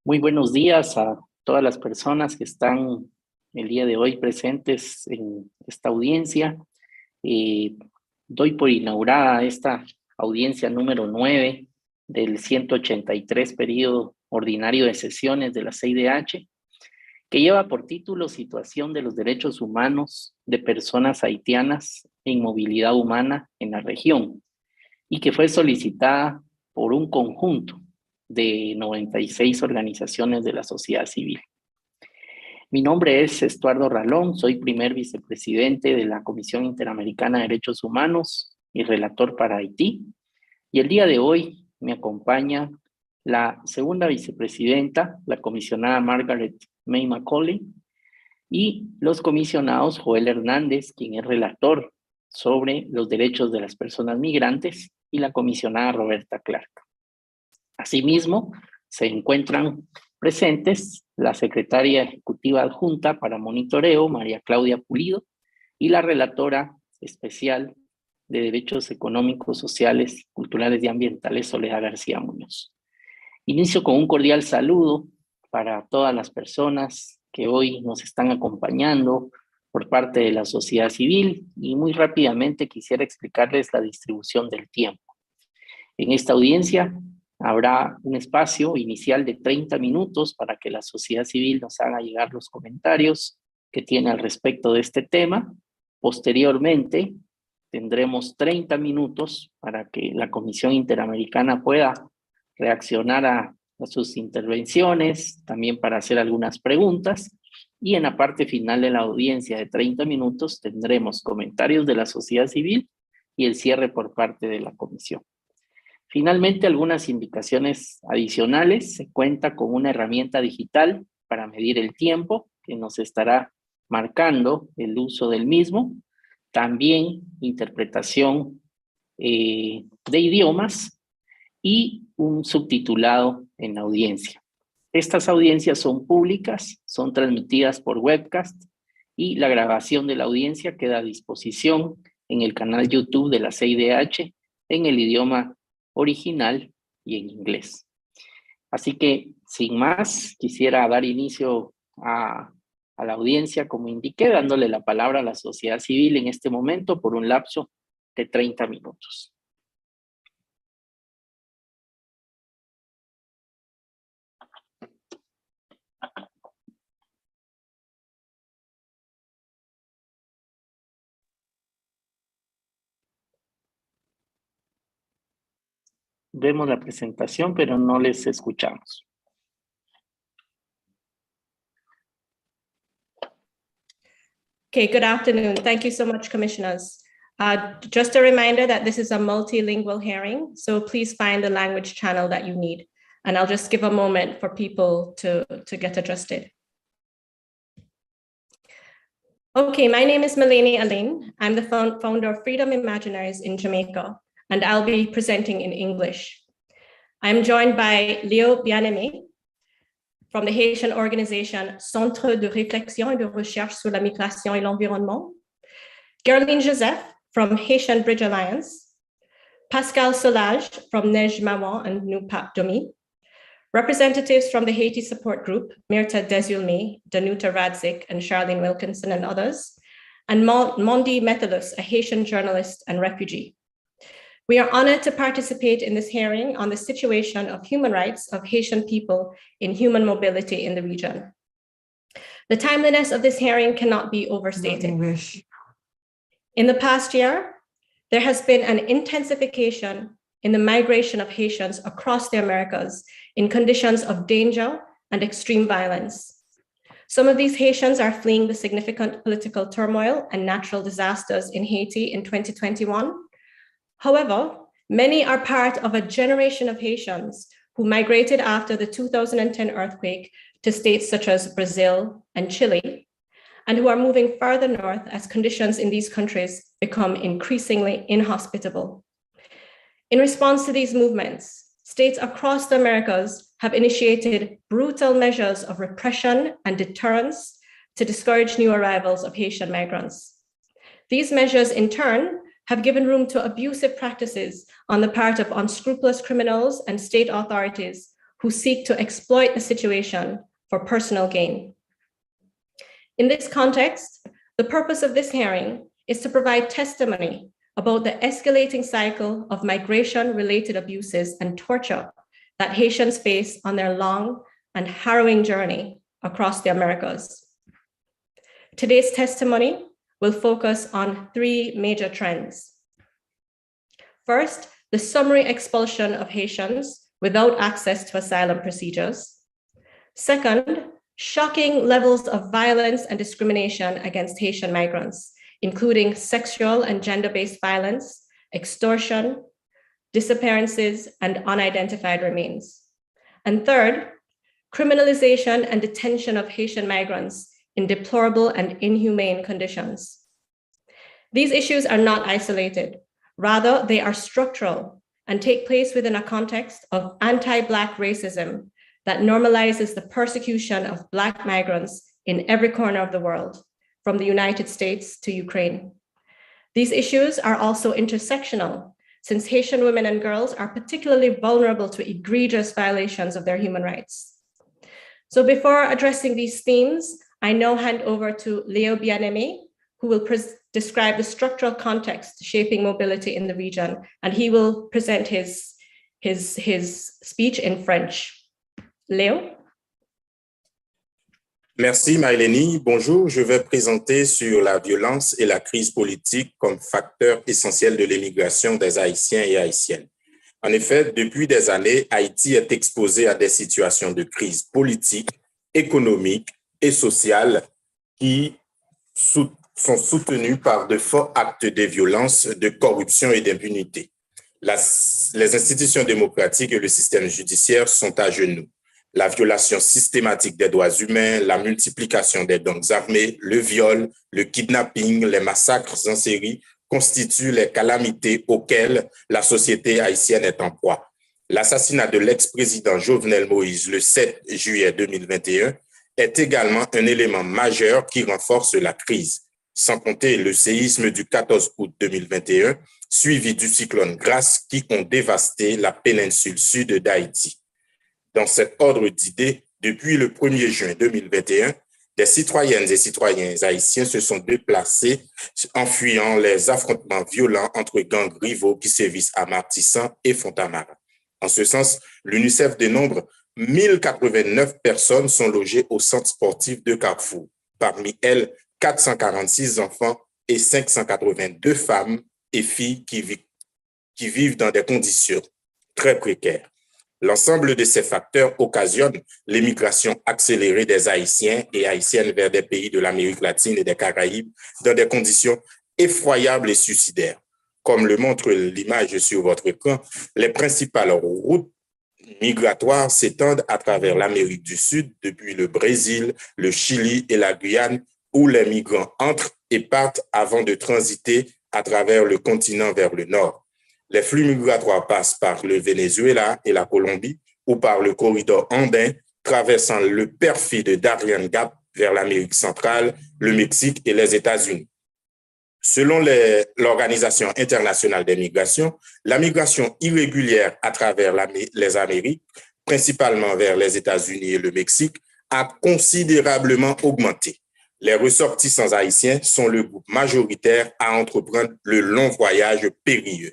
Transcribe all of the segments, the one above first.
Muy buenos días a todas las personas que están el día de hoy presentes en esta audiencia. Doy por inaugurada esta audiencia número 9 del 183 periodo ordinario de sesiones de la CIDH, que lleva por título Situación de los Derechos Humanos de Personas Haitianas en Movilidad Humana en la región, y que fue solicitada por un conjunto de 96 organizaciones de la sociedad civil. Mi nombre es Estuardo Ralón, soy primer vicepresidente de la Comisión Interamericana de Derechos Humanos y relator para Haití. Y el día de hoy me acompaña la segunda vicepresidenta, la comisionada Margaret May Macaulay, y los comisionados Joel Hernández, quien es relator sobre los derechos de las personas migrantes, y la comisionada Roberta Clark. Asimismo, se encuentran presentes la secretaria ejecutiva adjunta para monitoreo, María Claudia Pulido, y la relatora especial de Derechos Económicos, Sociales, Culturales y Ambientales, Soledad García Muñoz. Inicio con un cordial saludo para todas las personas que hoy nos están acompañando por parte de la sociedad civil, y muy rápidamente quisiera explicarles la distribución del tiempo. En esta audiencia habrá un espacio inicial de 30 minutos para que la sociedad civil nos haga llegar los comentarios que tiene al respecto de este tema. Posteriormente, tendremos 30 minutos para que la Comisión Interamericana pueda reaccionar a sus intervenciones, también para hacer algunas preguntas. Y en la parte final de la audiencia de 30 minutos tendremos comentarios de la sociedad civil y el cierre por parte de la Comisión. Finalmente, algunas indicaciones adicionales. Se cuenta con una herramienta digital para medir el tiempo que nos estará marcando el uso del mismo. También interpretación de idiomas y un subtitulado en la audiencia. Estas audiencias son públicas, son transmitidas por webcast, y la grabación de la audiencia queda a disposición en el canal YouTube de la CIDH en el idioma original y en inglés. Así que, sin más, quisiera dar inicio a la audiencia, como indiqué, dándole la palabra a la sociedad civil en este momento por un lapso de 30 minutos. Vemos la presentación, pero no les escuchamos. Okay, good afternoon. Thank you so much, commissioners. Just a reminder that this is a multilingual hearing, so please find the language channel that you need. And I'll just give a moment for people to get adjusted. Okay, my name is Melanie Aline. I'm the founder of Freedom Imaginaries in Jamaica, and I'll be presenting in English. I'm joined by Léo Bien-Aimé from the Haitian organization Centre de Réflexion et de Recherche sur la Migration et l'Environnement, Gerline Joseph from Haitian Bridge Alliance, Pascal Solage from Neige Maman and Nupap Domi, representatives from the Haiti Support Group, Myrta Desulme, Danuta Radzik, and Charlene Wilkinson, and others, and Mondi Methodus, a Haitian journalist and refugee. We are honored to participate in this hearing on the situation of human rights of Haitian people in human mobility in the region. The timeliness of this hearing cannot be overstated. In the past year, there has been an intensification in the migration of Haitians across the Americas in conditions of danger and extreme violence. Some of these Haitians are fleeing the significant political turmoil and natural disasters in Haiti in 2021. However, many are part of a generation of Haitians who migrated after the 2010 earthquake to states such as Brazil and Chile, and who are moving further north as conditions in these countries become increasingly inhospitable. In response to these movements, states across the Americas have initiated brutal measures of repression and deterrence to discourage new arrivals of Haitian migrants. These measures, in turn, have given room to abusive practices on the part of unscrupulous criminals and state authorities who seek to exploit the situation for personal gain. In this context, the purpose of this hearing is to provide testimony about the escalating cycle of migration-related abuses and torture that Haitians face on their long and harrowing journey across the Americas. Today's testimony will focus on three major trends. First, the summary expulsion of Haitians without access to asylum procedures. Second, shocking levels of violence and discrimination against Haitian migrants, including sexual and gender-based violence, extortion, disappearances, and unidentified remains. And third, criminalization and detention of Haitian migrants in deplorable and inhumane conditions. These issues are not isolated. Rather, they are structural and take place within a context of anti-Black racism that normalizes the persecution of Black migrants in every corner of the world, from the United States to Ukraine. These issues are also intersectional, since Haitian women and girls are particularly vulnerable to egregious violations of their human rights. So before addressing these themes, I now hand over to Leo Bien-Aimé, who will describe the structural context shaping mobility in the region, and he will present his speech in French. Léo? Merci Maëlénie. Bonjour, je vais présenter sur la violence et la crise politique comme facteur essentiel de l'émigration des Haïtiens et Haïtiennes. En effet, depuis des années, Haïti est exposé à des situations de crise politique, économique et sociale qui sont soutenues par de forts actes de violence, de corruption et d'impunité. Les institutions démocratiques et le système judiciaire sont à genoux. La violation systématique des droits humains, la multiplication des gangs armés, le viol, le kidnapping, les massacres en série constituent les calamités auxquelles la société haïtienne est en proie. L'assassinat de l'ex-président Jovenel Moïse le 7 juillet 2021 est également un élément majeur qui renforce la crise, sans compter le séisme du 14 août 2021, suivi du cyclone Grace qui ont dévasté la péninsule sud d'Haïti. Dans cet ordre d'idées, depuis le 1er juin 2021, des citoyennes et citoyens haïtiens se sont déplacés en fuyant les affrontements violents entre gangs rivaux qui sévissent à Martissan et Fontamara. En ce sens, l'UNICEF dénombre 1089 personnes sont logées au centre sportif de Carrefour. Parmi elles, 446 enfants et 582 femmes et filles qui vivent dans des conditions très précaires. L'ensemble de ces facteurs occasionne l'émigration accélérée des Haïtiens et Haïtiennes vers des pays de l'Amérique latine et des Caraïbes dans des conditions effroyables et suicidaires. Comme le montre l'image sur votre écran, les principales routes migratoires s'étendent à travers l'Amérique du Sud, depuis le Brésil, le Chili et la Guyane, où les migrants entrent et partent avant de transiter à travers le continent vers le nord. Les flux migratoires passent par le Venezuela et la Colombie ou par le corridor andin, traversant le perfide Darien Gap vers l'Amérique centrale, le Mexique et les États-Unis. Selon l'Organisation internationale des migrations, la migration irrégulière à travers les Amériques, principalement vers les États-Unis et le Mexique, a considérablement augmenté. Les ressortissants haïtiens sont le groupe majoritaire à entreprendre le long voyage périlleux.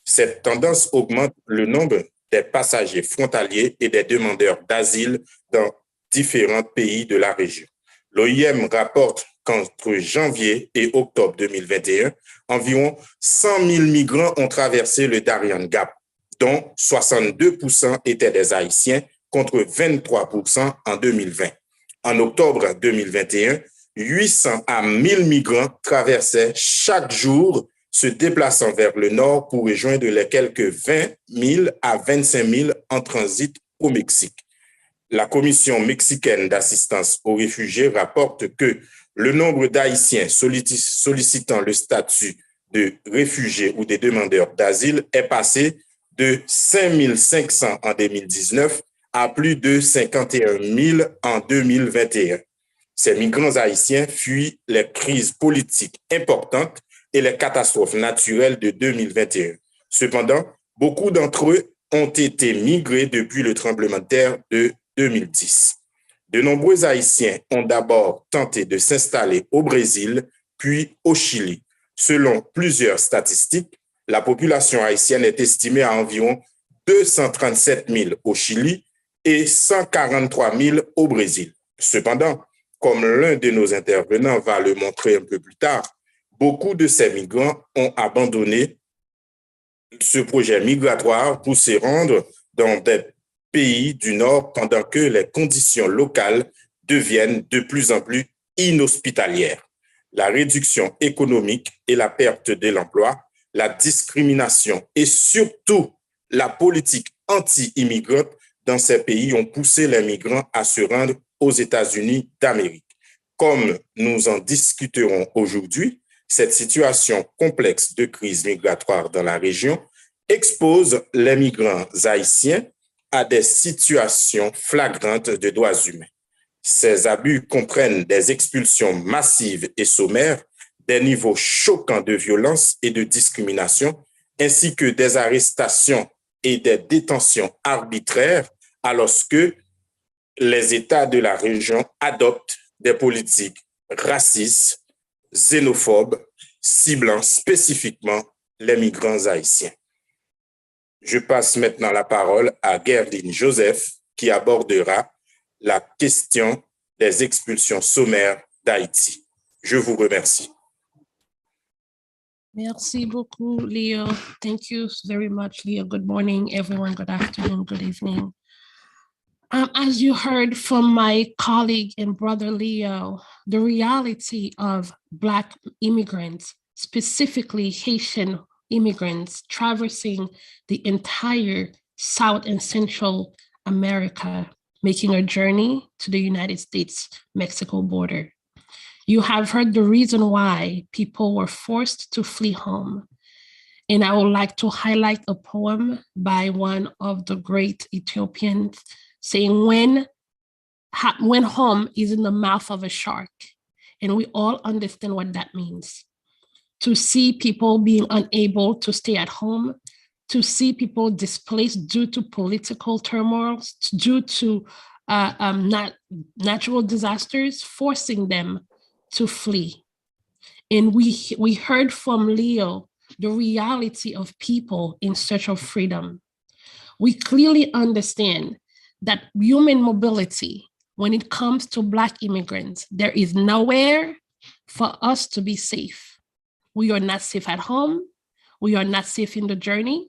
Cette tendance augmente le nombre des passagers frontaliers et des demandeurs d'asile dans différents pays de la région. L'OIM rapporte qu'entre janvier et octobre 2021, environ 100 000 migrants ont traversé le Darien Gap, dont 62% étaient des Haïtiens contre 23% en 2020. En octobre 2021, 800 à 1000 migrants traversaient chaque jour, se déplaçant vers le nord pour rejoindre les quelques 20 000 à 25 000 en transit au Mexique. La Commission mexicaine d'assistance aux réfugiés rapporte que le nombre d'Haïtiens sollicitant le statut de réfugiés ou des demandeurs d'asile est passé de 5 500 en 2019 à plus de 51 000 en 2021. Ces migrants haïtiens fuient les crises politiques importantes et les catastrophes naturelles de 2021. Cependant, beaucoup d'entre eux ont été migrés depuis le tremblement de terre de 2010. De nombreux Haïtiens ont d'abord tenté de s'installer au Brésil, puis au Chili. Selon plusieurs statistiques, la population haïtienne est estimée à environ 237 000 au Chili et 143 000 au Brésil. Cependant, comme l'un de nos intervenants va le montrer un peu plus tard, beaucoup de ces migrants ont abandonné ce projet migratoire pour se rendre dans des pays du Nord pendant que les conditions locales deviennent de plus en plus inhospitalières. La réduction économique et la perte de l'emploi, la discrimination et surtout la politique anti-immigrante dans ces pays ont poussé les migrants à se rendre aux États-Unis d'Amérique. Comme nous en discuterons aujourd'hui, cette situation complexe de crise migratoire dans la région expose les migrants haïtiens à des situations flagrantes de droits humains. Ces abus comprennent des expulsions massives et sommaires, des niveaux choquants de violence et de discrimination, ainsi que des arrestations et des détentions arbitraires, alors que les États de la région adoptent des politiques racistes, xénophobes, ciblant spécifiquement les migrants haïtiens. Je passe maintenant la parole à Gerline Joseph, qui abordera la question des expulsions sommaires d'Haïti. Je vous remercie. Merci beaucoup, Leo. Thank you very much, Leo. Good morning, everyone. Good afternoon, good evening. As you heard from my colleague and brother Leo, the reality of Black immigrants, specifically Haitian immigrants traversing the entire South and Central America, making a journey to the United States-Mexico border. You have heard the reason why people were forced to flee home. And I would like to highlight a poem by one of the great Ethiopians saying, when home is in the mouth of a shark. And we all understand what that means. To see people being unable to stay at home, to see people displaced due to political turmoil, due to natural disasters, forcing them to flee. And we heard from Leo the reality of people in search of freedom. We clearly understand that human mobility, when it comes to Black immigrants, there is nowhere for us to be safe. We are not safe at home. We are not safe in the journey.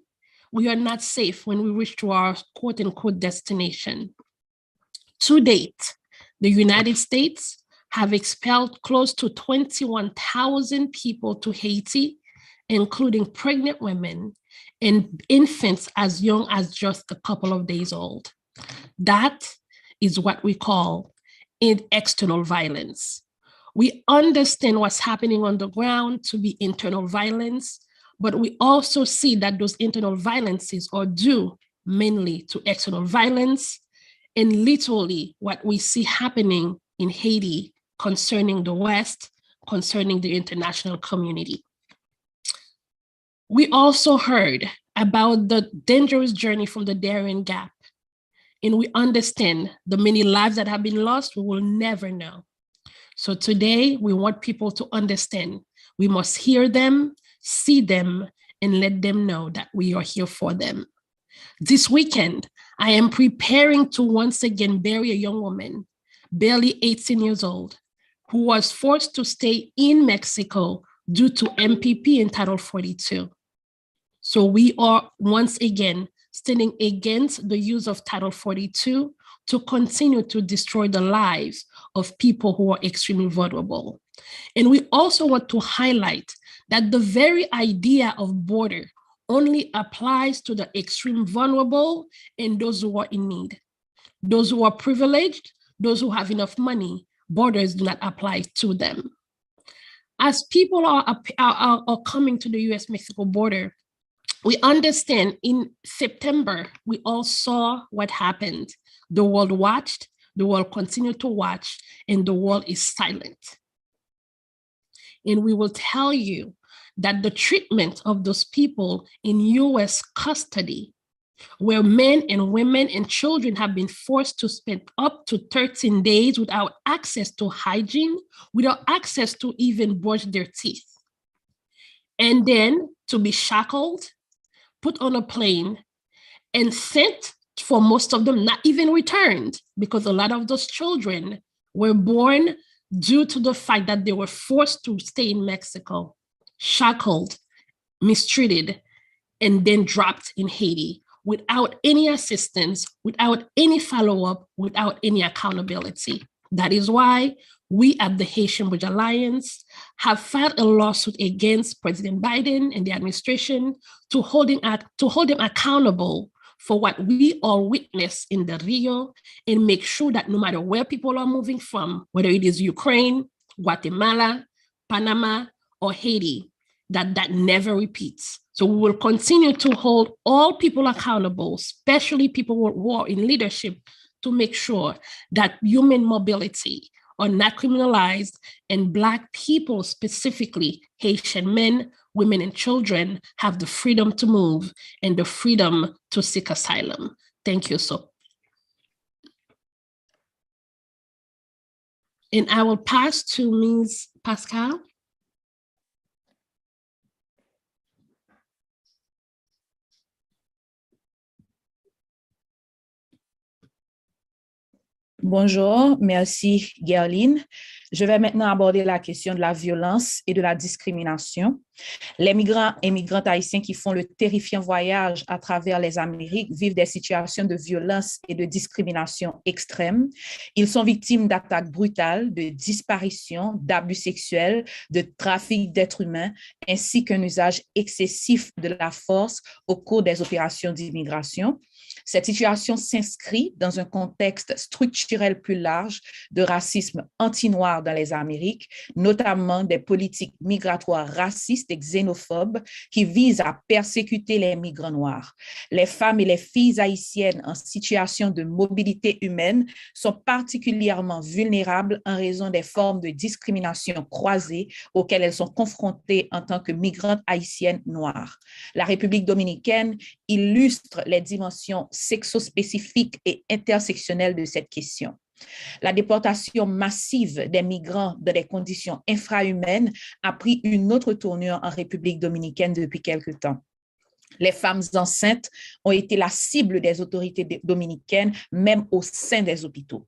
We are not safe when we reach to our quote unquote destination. To date, the United States have expelled close to 21,000 people to Haiti, including pregnant women and infants as young as just a couple of days old. That is what we call external violence. We understand what's happening on the ground to be internal violence, but we also see that those internal violences are due mainly to external violence and literally what we see happening in Haiti concerning the West, concerning the international community. We also heard about the dangerous journey from the Darien Gap. And we understand the many lives that have been lost, we will never know. So today, we want people to understand we must hear them, see them, and let them know that we are here for them. This weekend, I am preparing to once again bury a young woman, barely 18 years old, who was forced to stay in Mexico due to MPP in Title 42. So we are once again standing against the use of Title 42 to continue to destroy the lives of people who are extremely vulnerable. And we also want to highlight that the very idea of border only applies to the extreme vulnerable and those who are in need. Those who are privileged, those who have enough money, borders do not apply to them. As people are coming to the US-Mexico border, we understand in September, we all saw what happened. The world watched, the world continued to watch, and the world is silent. And we will tell you that the treatment of those people in US custody where men and women and children have been forced to spend up to 13 days without access to hygiene, without access to even brush their teeth. And then to be shackled, put on a plane, and sent, for most of them, not even returned, because a lot of those children were born due to the fact that they were forced to stay in Mexico, shackled, mistreated, and then dropped in Haiti without any assistance, without any follow-up, without any accountability. That is why we at the Haitian Bridge Alliance have filed a lawsuit against President Biden and the administration to hold them accountable for what we all witness in the Rio, and make sure that no matter where people are moving from, whether it is Ukraine, Guatemala, Panama, or Haiti, that never repeats. So we will continue to hold all people accountable, especially people who are in leadership, to make sure that human mobility are not criminalized, and Black people, specifically Haitian men, women, and children, have the freedom to move and the freedom to seek asylum. Thank you. And I will pass to Ms. Pascal. Bonjour, merci Gerline. Je vais maintenant aborder la question de la violence et de la discrimination. Les migrants et migrantes haïtiens qui font le terrifiant voyage à travers les Amériques vivent des situations de violence et de discrimination extrêmes. Ils sont victimes d'attaques brutales, de disparitions, d'abus sexuels, de trafic d'êtres humains, ainsi qu'un usage excessif de la force au cours des opérations d'immigration. Cette situation s'inscrit dans un contexte structurel plus large de racisme anti-noir dans les Amériques, notamment des politiques migratoires racistes et xénophobes qui visent à persécuter les migrants noirs. Les femmes et les filles haïtiennes en situation de mobilité humaine sont particulièrement vulnérables en raison des formes de discrimination croisées auxquelles elles sont confrontées en tant que migrantes haïtiennes noires. La République dominicaine illustre les dimensions sexospécifiques et intersectionnelles de cette question. La déportation massive des migrants dans des conditions infrahumaines a pris une autre tournure en République dominicaine depuis quelque temps. Les femmes enceintes ont été la cible des autorités dominicaines, même au sein des hôpitaux.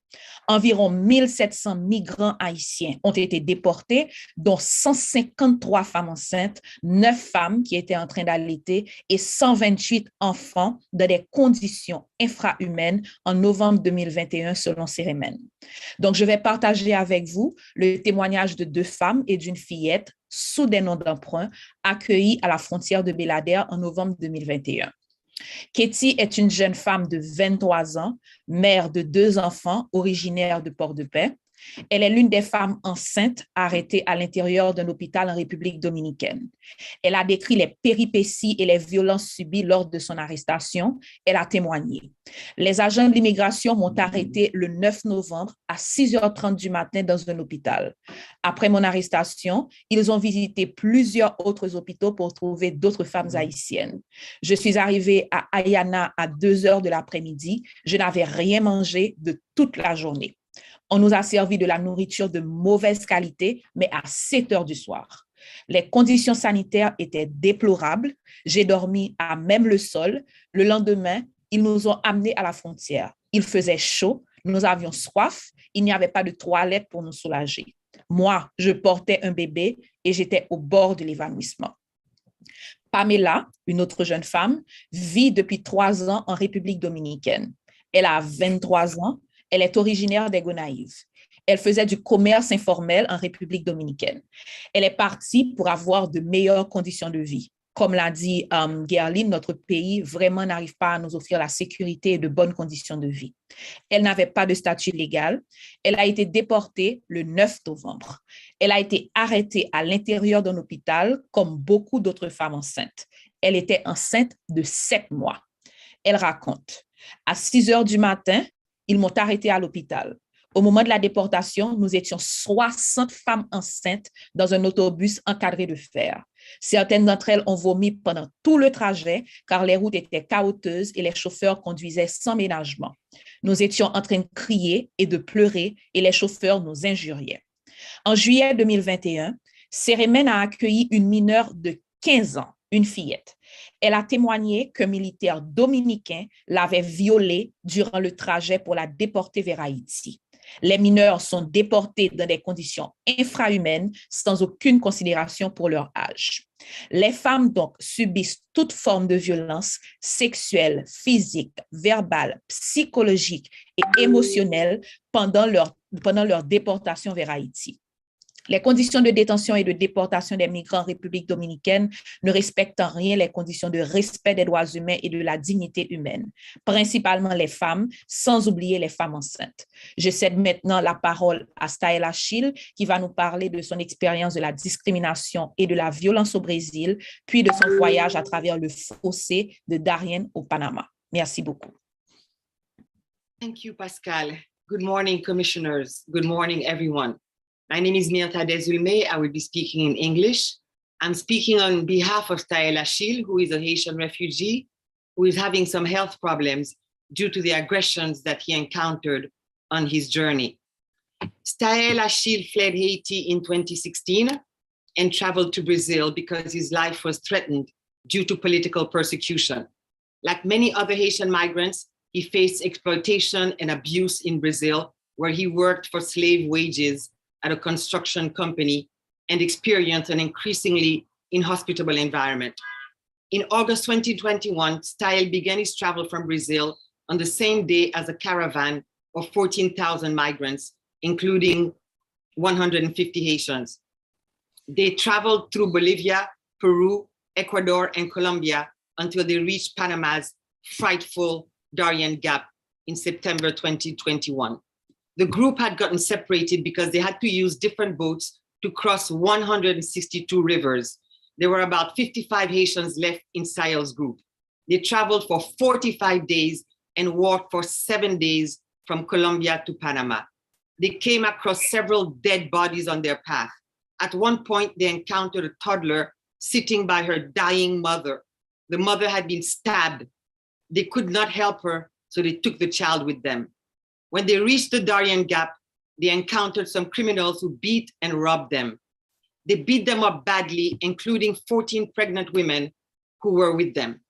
Environ 1700 migrants haïtiens ont été déportés, dont 153 femmes enceintes, 9 femmes qui étaient en train d'allaiter et 128 enfants dans des conditions infrahumaines en novembre 2021, selon Cérémen. Donc, je vais partager avec vous le témoignage de 2 femmes et d'une fillette sous des noms d'emprunt, accueillis à la frontière de Béladère en novembre 2021. Katie est une jeune femme de 23 ans, mère de 2 enfants, originaire de Port-de-Paix. Elle est l'une des femmes enceintes arrêtées à l'intérieur d'un hôpital en République dominicaine. Elle a décrit les péripéties et les violences subies lors de son arrestation. Elle a témoigné. Les agents de l'immigration m'ont arrêté le 9 novembre à 6h30 du matin dans un hôpital. Après mon arrestation, ils ont visité plusieurs autres hôpitaux pour trouver d'autres femmes haïtiennes. Je suis arrivée à Ayana à 2h de l'après-midi. Je n'avais rien mangé de toute la journée. On nous a servi de la nourriture de mauvaise qualité, mais à 7h du soir. Les conditions sanitaires étaient déplorables. J'ai dormi à même le sol. Le lendemain, ils nous ont amenés à la frontière. Il faisait chaud, nous avions soif, il n'y avait pas de toilette pour nous soulager. Moi, je portais un bébé et j'étais au bord de l'évanouissement. Pamela, une autre jeune femme, vit depuis 3 ans en République dominicaine. Elle a 23 ans. Elle est originaire des Gonaïves. Elle faisait du commerce informel en République dominicaine. Elle est partie pour avoir de meilleures conditions de vie. Comme l'a dit Gerline, notre pays vraiment n'arrive pas à nous offrir la sécurité et de bonnes conditions de vie. Elle n'avait pas de statut légal. Elle a été déportée le 9 novembre. Elle a été arrêtée à l'intérieur d'un hôpital comme beaucoup d'autres femmes enceintes. Elle était enceinte de 7 mois. Elle raconte, à 6h du matin, ils m'ont arrêtée à l'hôpital. Au moment de la déportation, nous étions 60 femmes enceintes dans un autobus encadré de fer. Certaines d'entre elles ont vomi pendant tout le trajet car les routes étaient chaotiques et les chauffeurs conduisaient sans ménagement. Nous étions en train de crier et de pleurer et les chauffeurs nous injuriaient. En juillet 2021, Cérémen a accueilli une mineure de 15 ans, une fillette. Elle a témoigné qu'un militaire dominicain l'avait violée durant le trajet pour la déporter vers Haïti. Les mineurs sont déportés dans des conditions infrahumaines sans aucune considération pour leur âge. Les femmes donc subissent toute forme de violence sexuelle, physique, verbale, psychologique et émotionnelle pendant leur déportation vers Haïti. Les conditions de détention et de déportation des migrants en République dominicaine ne respectent en rien les conditions de respect des droits humains et de la dignité humaine, principalement les femmes, sans oublier les femmes enceintes. Je cède maintenant la parole à Staël Achille, qui va nous parler de son expérience de la discrimination et de la violence au Brésil, puis de son voyage à travers le fossé de Darien au Panama. Merci beaucoup. Thank you, Pascal. Good morning, commissioners. Good morning, everyone. My name is Myrta Desulme. I will be speaking in English. I'm speaking on behalf of Staël Achille, who is a Haitian refugee who is having some health problems due to the aggressions that he encountered on his journey. Staël Achille fled Haiti in 2016 and traveled to Brazil because his life was threatened due to political persecution. Like many other Haitian migrants, he faced exploitation and abuse in Brazil, where he worked for slave wages at a construction company and experienced an increasingly inhospitable environment. In August 2021, Staël began his travel from Brazil on the same day as a caravan of 14,000 migrants, including 150 Haitians. They traveled through Bolivia, Peru, Ecuador, and Colombia until they reached Panama's frightful Darien Gap in September 2021. The group had gotten separated because they had to use different boats to cross 162 rivers. There were about 55 Haitians left in Staël's group. They traveled for 45 days and walked for 7 days from Colombia to Panama. They came across several dead bodies on their path. At one point, they encountered a toddler sitting by her dying mother. The mother had been stabbed. They could not help her, so they took the child with them. When they reached the Darien Gap, they encountered some criminals who beat and robbed them. They beat them up badly, including 14 pregnant women who were with them.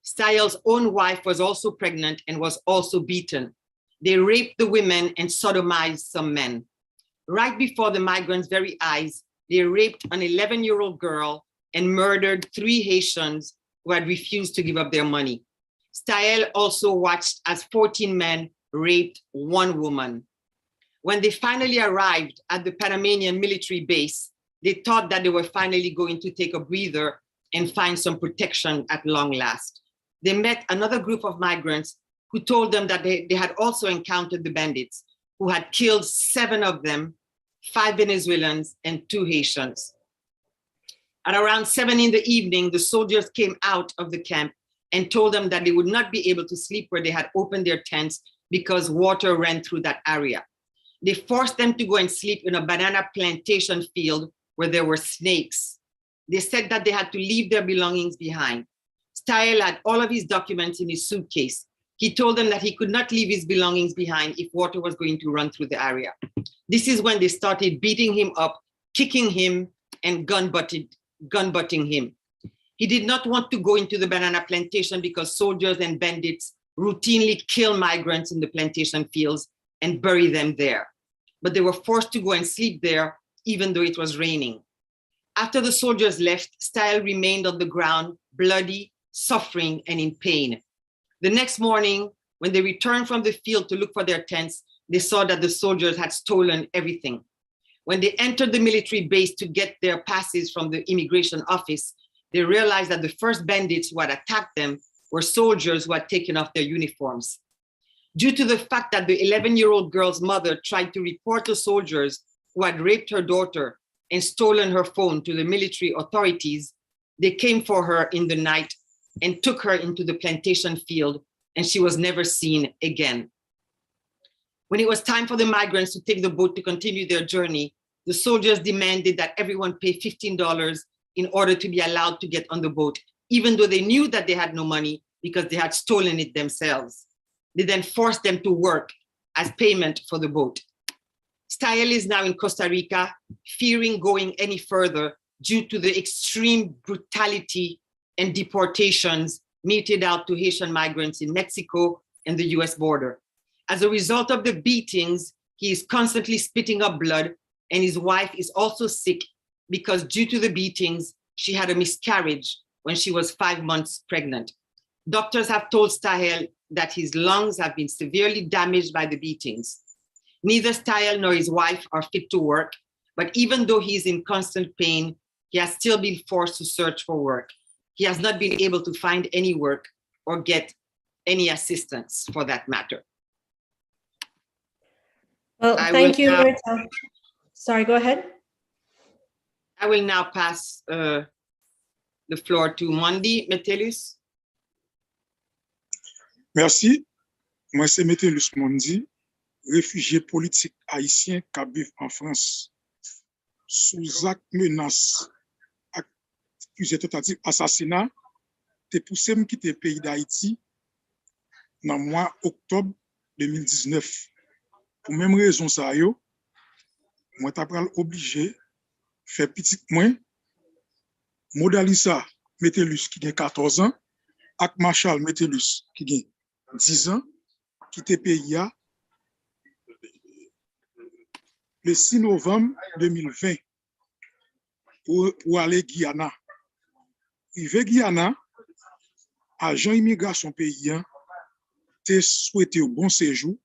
Staël's own wife was also pregnant and was also beaten. They raped the women and sodomized some men. Right before the migrants' very eyes, they raped an 11-year-old girl and murdered 3 Haitians who had refused to give up their money. Staël also watched as 14 men raped 1 woman. When they finally arrived at the Panamanian military base, they thought that they were finally going to take a breather and find some protection at long last. They met another group of migrants who told them that they had also encountered the bandits, who had killed 7 of them, 5 Venezuelans and 2 Haitians. At around 7 in the evening, the soldiers came out of the camp and told them that they would not be able to sleep where they had opened their tents because water ran through that area. They forced them to go and sleep in a banana plantation field where there were snakes. They said that they had to leave their belongings behind. Staël had all of his documents in his suitcase. He told them that he could not leave his belongings behind if water was going to run through the area. This is when they started beating him up, kicking him, and gun-butting him. He did not want to go into the banana plantation because soldiers and bandits routinely kill migrants in the plantation fields and bury them there. But they were forced to go and sleep there, even though it was raining. After the soldiers left, Staël remained on the ground, bloody, suffering, and in pain. The next morning, when they returned from the field to look for their tents, they saw that the soldiers had stolen everything. When they entered the military base to get their passes from the immigration office, they realized that the first bandits who had attacked them were soldiers who had taken off their uniforms. Due to the fact that the 11-year-old girl's mother tried to report the soldiers who had raped her daughter and stolen her phone to the military authorities, they came for her in the night and took her into the plantation field, and she was never seen again. When it was time for the migrants to take the boat to continue their journey, the soldiers demanded that everyone pay $15 in order to be allowed to get on the boat, even though they knew that they had no money because they had stolen it themselves. They then forced them to work as payment for the boat. Style is now in Costa Rica, fearing going any further due to the extreme brutality and deportations meted out to Haitian migrants in Mexico and the US border. As a result of the beatings, he is constantly spitting up blood, and his wife is also sick because due to the beatings, she had a miscarriage when she was 5 months pregnant. Doctors have told Stahel that his lungs have been severely damaged by the beatings. Neither Stahel nor his wife are fit to work, but even though he is in constant pain, he has still been forced to search for work. He has not been able to find any work or get any assistance for that matter. Well, thank you, Marta. Sorry, go ahead. I will now pass the floor to Mondi Metellus. Merci. Moi, c'est Metellus Mondi, réfugié politique haïtien qui vit en France. Sous acte menace, accusé tentative assassinat, te poussé me quitter le pays d'Haïti dans le mois octobre 2019. Pour même raison ça yo, moi t'ai obligé faire petit moins Modalisa Metellus qui a 14 ans, ak Marshall Metellus qui a 10 ans, qui te pays le 6 novembre 2020 pour aller Guyana. Rive Guyana, agent immigration paysan te souhaité un bon séjour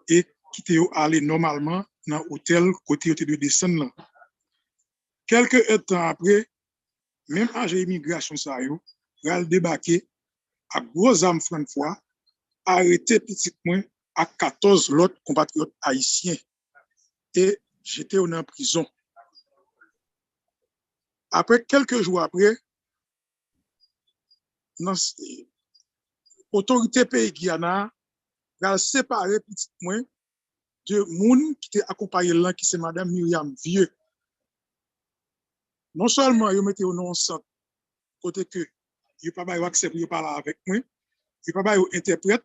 et qui te aller normalement dans l'hôtel côté de descendre. Quelques temps après, même agent immigration ça yo, ral débarquer à gros armes Francfort, arrêté petit moins à 14 autres compatriotes haïtiens et j'étais en prison. Après quelques jours après, l'autorité pays Guyana a séparé petit moins de moun qui était accompagné là qui c'est madame Myriam Vieux. Non seulement yo mette au non centre côté que yo pas ba accès pour parler avec moi, yo pas ba interprète,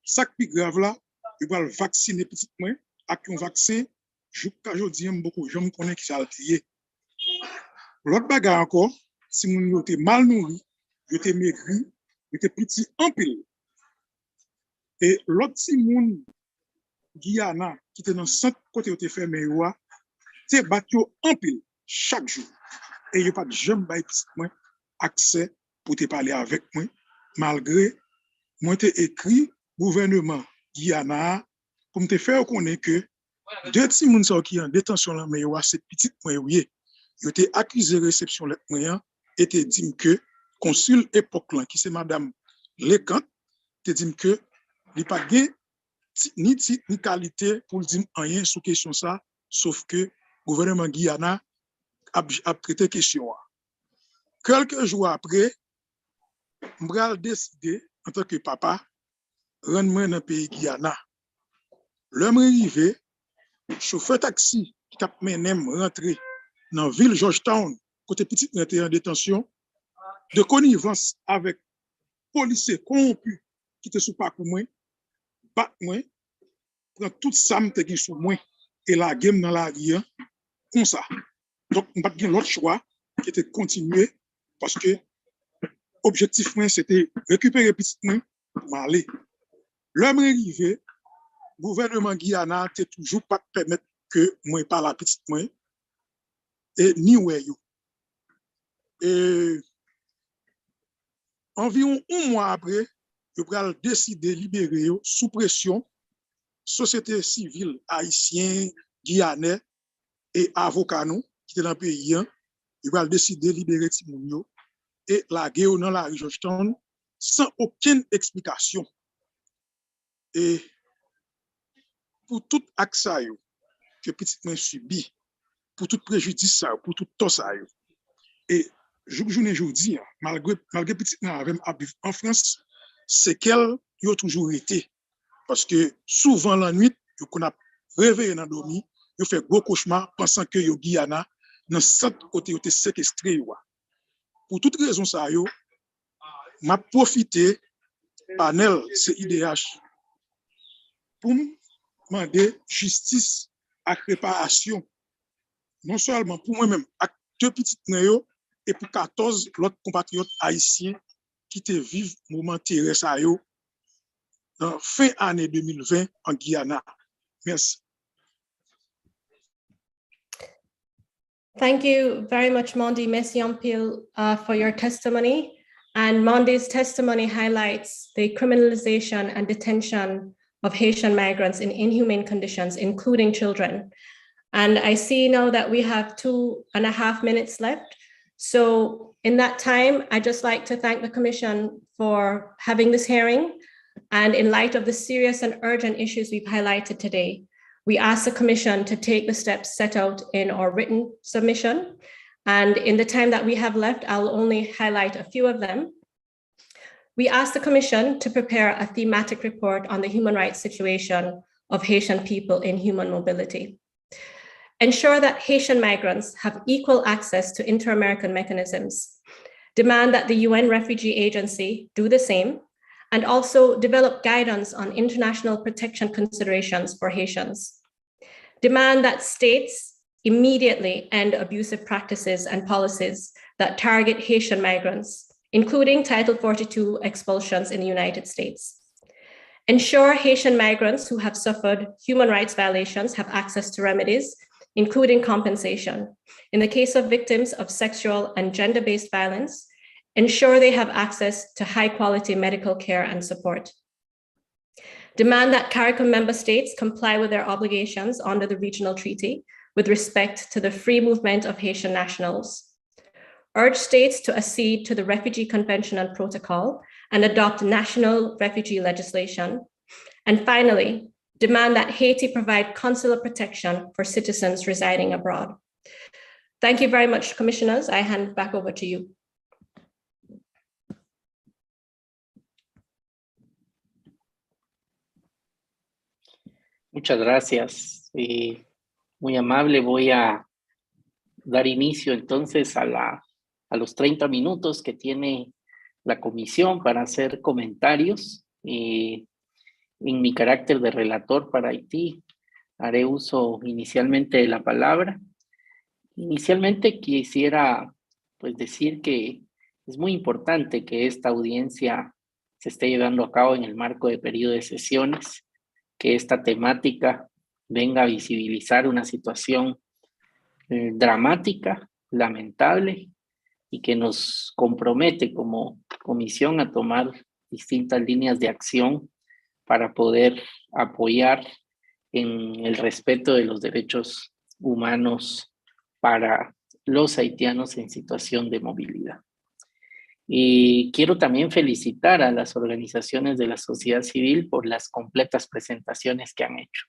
ça qui grave là, yo va vacciner petit moins avec un vaccin jusqu'à aujourd'hui beaucoup je me connais qui ça lié. L'autre bagarre encore, si moun yo était mal nourri, yo était maigri, yo était petit en pile. Et l'autre si moun Guyana qui était dans centre côté yo était fermé yo, te battu en pile chaque jour. Et il n'y a pas de jamais accès pour te parler avec moi, malgré moi te écrit gouvernement Guyana pour te faire connaître que deux petits gens qui en détention là mais c'est petit point oui, ils étaient accusés de réception lettre moyen et te dit que consul époque là qui c'est madame Lecant te dit que il pas ni titre ni qualité pour dire rien sur question ça sauf que gouvernement Guyana a traité question. Quelques jours après, je décidé en tant que papa rendre dans le pays Guyana. L'homme arrivé, chauffeur taxi qui a mené rentrer dans la ville Georgetown, côté petit en détention, de connivence avec policiers corrompus qui étaient sous parcours moi, bat moi, prend toute ça qui sous moi et la game dans la rue comme ça. Donc, on n'a pas l'autre choix qui était de continuer parce que l'objectif, c'était récupérer petit main pour aller. L'homme arrivé, le gouvernement Guyana n'a toujours pas permettre que moi parle à petite main et ni ouais. Et environ un mois après, il a décidé de libérer sous pression société civile haïtienne, guyanais et avocats qui était dans le pays, il va décider de libérer Timounio et la guerre dans la rue Georgetown sans aucune explication. Et pour tout acte que petit moins subi, pour tout préjudice, pour tout tort, et aujourd'hui, malgré petit moins en France, c'est qu'elle a toujours été. Parce que souvent la nuit, on a réveillé dans le dormi, on fait gros cauchemar pensant que yo Guyana dans cette côté où tu séquestré. Pour toute raison, ça m'a profité panel CIDH pour me demander justice et réparation. Non seulement pour moi-même, avec 2 petites néo, et pour 14 autres compatriotes haïtiens qui te vivent moment terre ça dans fin année 2020 en Guyana. Merci. Thank you very much, Mondi Messiampil, for your testimony. And Mondi's testimony highlights the criminalization and detention of Haitian migrants in inhumane conditions, including children. And I see now that we have 2.5 minutes left. So in that time, I'd just like to thank the Commission for having this hearing. And in light of the serious and urgent issues we've highlighted today, we ask the Commission to take the steps set out in our written submission. And in the time that we have left, I'll only highlight a few of them. We ask the Commission to prepare a thematic report on the human rights situation of Haitian people in human mobility. Ensure that Haitian migrants have equal access to inter-American mechanisms. Demand that the UN Refugee Agency do the same, and also develop guidance on international protection considerations for Haitians. Demand that states immediately end abusive practices and policies that target Haitian migrants, including Title 42 expulsions in the United States. Ensure Haitian migrants who have suffered human rights violations have access to remedies, including compensation. In the case of victims of sexual and gender-based violence, ensure they have access to high-quality medical care and support. Demand that CARICOM member states comply with their obligations under the regional treaty with respect to the free movement of Haitian nationals. Urge states to accede to the Refugee Convention and Protocol and adopt national refugee legislation. And finally, demand that Haiti provide consular protection for citizens residing abroad. Thank you very much, Commissioners. I hand back over to you. Muchas gracias. Muy amable. Voy a dar inicio entonces a los 30 minutos que tiene la comisión para hacer comentarios. En mi carácter de relator para Haití, haré uso inicialmente de la palabra. Inicialmente quisiera pues decir que es muy importante que esta audiencia se esté llevando a cabo en el marco de periodo de sesiones, que esta temática venga a visibilizar una situación dramática, lamentable, y que nos compromete como comisión a tomar distintas líneas de acción para poder apoyar en el respeto de los derechos humanos para los haitianos en situación de movilidad. Y quiero también felicitar a las organizaciones de la sociedad civil por las completas presentaciones que han hecho.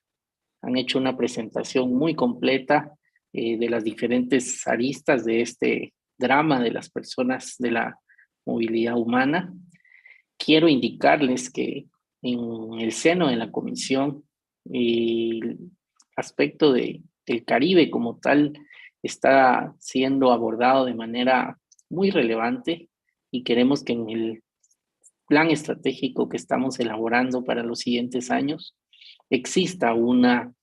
Han hecho una presentación muy completa de las diferentes aristas de este drama de las personas de la movilidad humana. Quiero indicarles que en el seno de la comisión el aspecto del Caribe como tal está siendo abordado de manera muy relevante y queremos que en el plan estratégico que estamos elaborando para los siguientes años exista una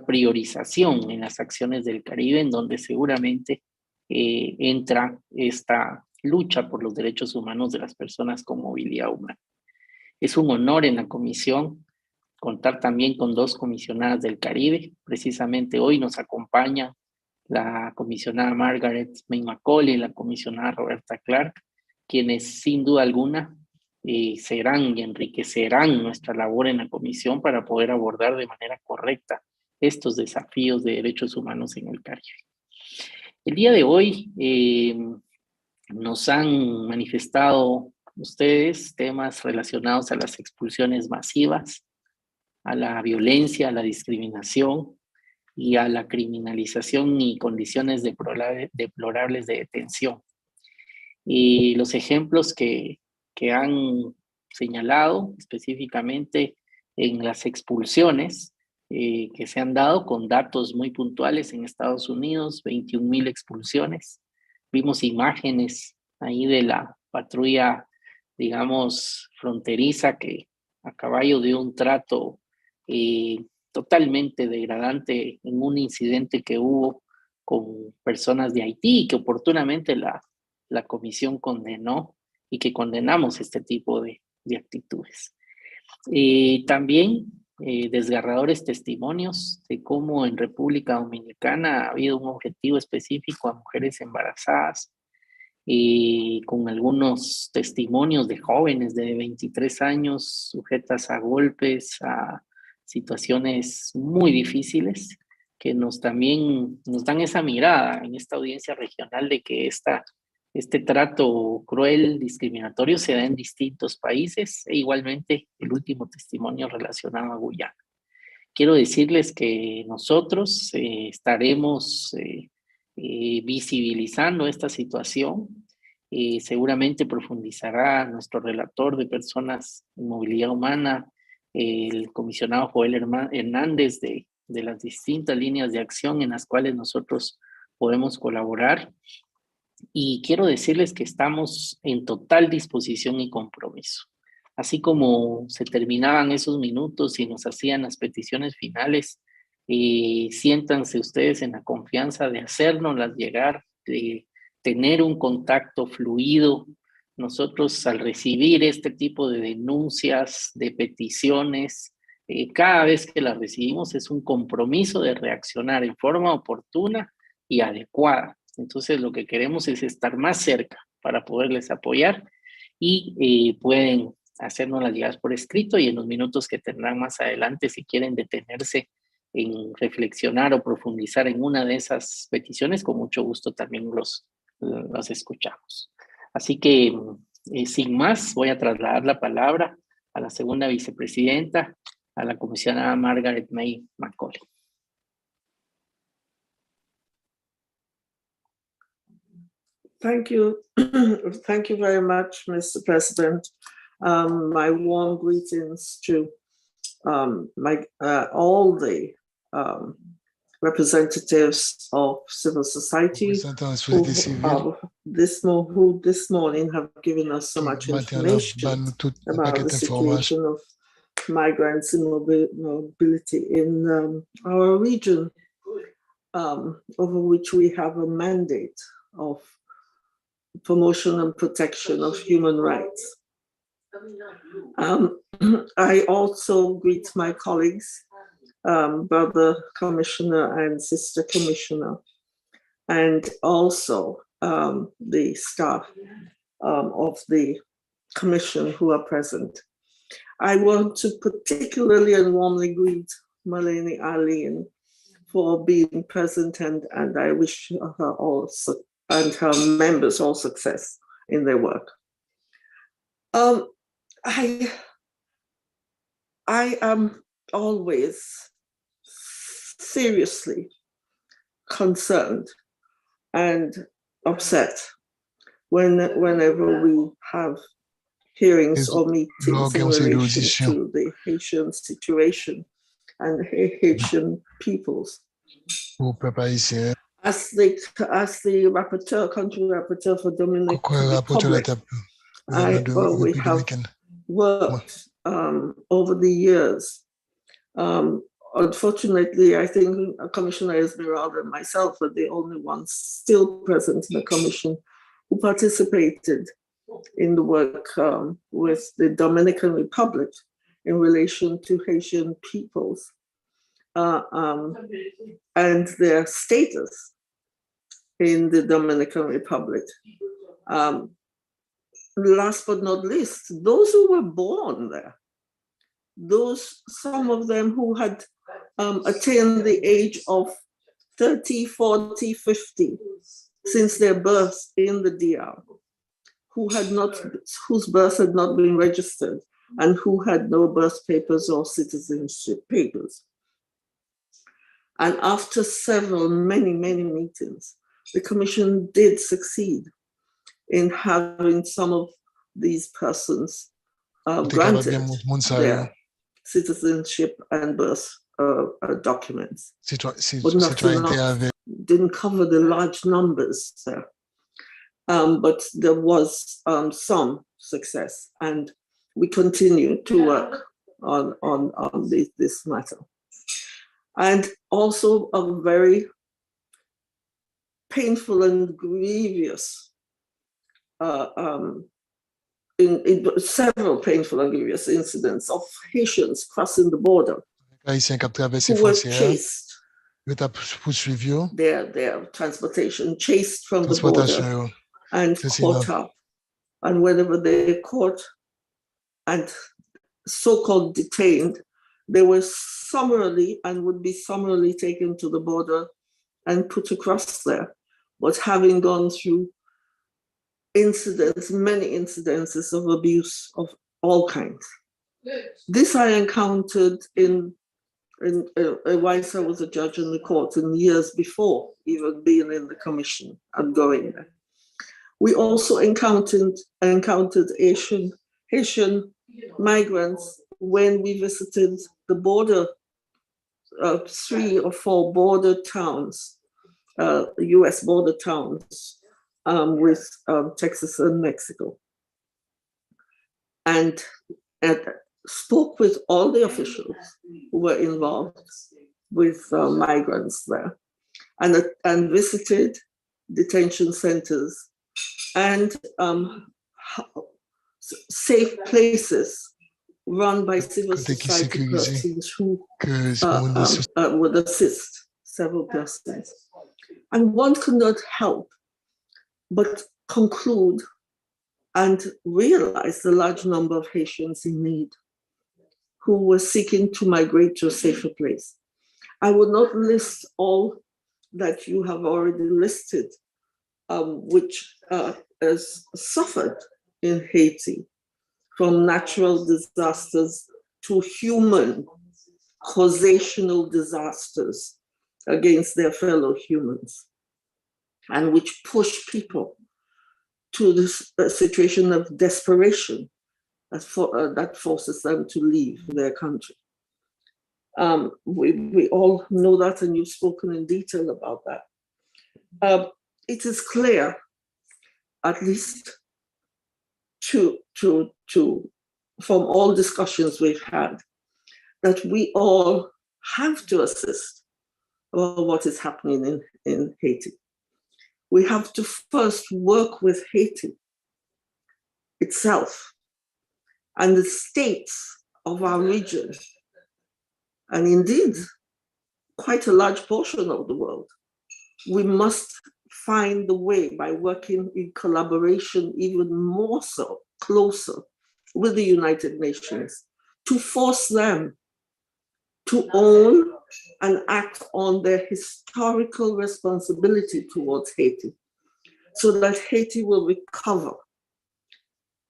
priorización en las acciones del Caribe, en donde seguramente entra esta lucha por los derechos humanos de las personas con movilidad humana. Es un honor en la comisión contar también con 2 comisionadas del Caribe. Precisamente hoy nos acompaña la comisionada Margaret May Macaulay y la comisionada Roberta Clark, quienes sin duda alguna serán y enriquecerán nuestra labor en la comisión para poder abordar de manera correcta estos desafíos de derechos humanos en el Caribe. El día de hoy nos han manifestado ustedes temas relacionados a las expulsiones masivas, a la violencia, a la discriminación y a la criminalización y condiciones deplorables de detención. Y los ejemplos que han señalado específicamente en las expulsiones que se han dado con datos muy puntuales en Estados Unidos, 21,000 expulsiones. Vimos imágenes ahí de la patrulla, digamos, fronteriza que a caballo de un trato totalmente degradante en un incidente que hubo con personas de Haití y que oportunamente la comisión condenó y que condenamos este tipo de actitudes. También desgarradores testimonios de cómo en República Dominicana ha habido un objetivo específico a mujeres embarazadas, con algunos testimonios de jóvenes de 23 años sujetas a golpes, a situaciones muy difíciles, que también nos dan esa mirada en esta audiencia regional de que este trato cruel, discriminatorio, se da en distintos países, e igualmente el último testimonio relacionado a Guyana. Quiero decirles que nosotros estaremos visibilizando esta situación. Seguramente profundizará nuestro relator de personas en movilidad humana, el comisionado Joel Hernández, de las distintas líneas de acción en las cuales nosotros podemos colaborar. Y quiero decirles que estamos en total disposición y compromiso. Así como se terminaban esos minutos y nos hacían las peticiones finales, siéntanse ustedes en la confianza de hacérnoslas llegar, de tener un contacto fluido. Nosotros, al recibir este tipo de denuncias, de peticiones, cada vez que las recibimos es un compromiso de reaccionar en forma oportuna y adecuada. Entonces, lo que queremos es estar más cerca para poderles apoyar, y pueden hacernos las llegadas por escrito, y en los minutos que tendrán más adelante, si quieren detenerse en reflexionar o profundizar en una de esas peticiones, con mucho gusto también los escuchamos. Así que, sin más, voy a trasladar la palabra a la segunda vicepresidenta, a la comisionada Margaret May Macaulay. Thank you. Thank you very much, Mr. President. My warm greetings to all the representatives of civil society who this morning have given us so much information about the situation of migrants and mobility in our region, over which we have a mandate of promotion and protection of human rights. I also greet my colleagues, brother commissioner and sister commissioner, and also the staff of the commission who are present. I want to particularly and warmly greet Malene Arlene for being present, and I wish her also and her members all success in their work. I am always seriously concerned and upset whenever we have hearings or meetings in relation to the Haitian situation and Haitian peoples. As the rapporteur, country rapporteur for Dominican Republic, we have worked over the years. Unfortunately, I think Commissioner Esmeralda and myself are the only ones still present in the commission who participated in the work with the Dominican Republic in relation to Haitian peoples and their status in the Dominican Republic. Last but not least, those who were born there, some of them who had attained the age of 30, 40, 50 since their birth in the DR, whose birth had not been registered and who had no birth papers or citizenship papers. And after many meetings, the commission did succeed in having some of these persons granted their citizenship and birth documents. But not enough. Didn't cover the large numbers there. But there was some success, and we continue to work on this matter. And also a very painful and grievous, several painful and grievous incidents of Haitians crossing the border who were chased, their transportation chased from the border and caught up. And whenever they caught and so-called detained, they were summarily and would be summarily taken to the border and put across there. But having gone through incidents, many incidences of abuse of all kinds. This I encountered whilst I was a judge in the court in years before even being in the commission and going there. We also encountered Haitian migrants when we visited the border, 3 or 4 border towns, US border towns with Texas and Mexico. And spoke with all the officials who were involved with migrants there, and visited detention centers and safe places run by civil society persons who would assist several persons. And one could not help but conclude and realize the large number of Haitians in need who were seeking to migrate to a safer place. I would not list all that you have already listed, which has suffered in Haiti, from natural disasters to human causational disasters against their fellow humans, and which push people to this situation of desperation that forces them to leave their country. We all know that, and you've spoken in detail about that. It is clear, at least from all discussions we've had, that we all have to assist what is happening in Haiti. We have to first work with Haiti itself and the states of our region, and indeed quite a large portion of the world. We must find the way, by working in collaboration even more so, closer with the United Nations, to force them to own and act on their historical responsibility towards Haiti, so that Haiti will recover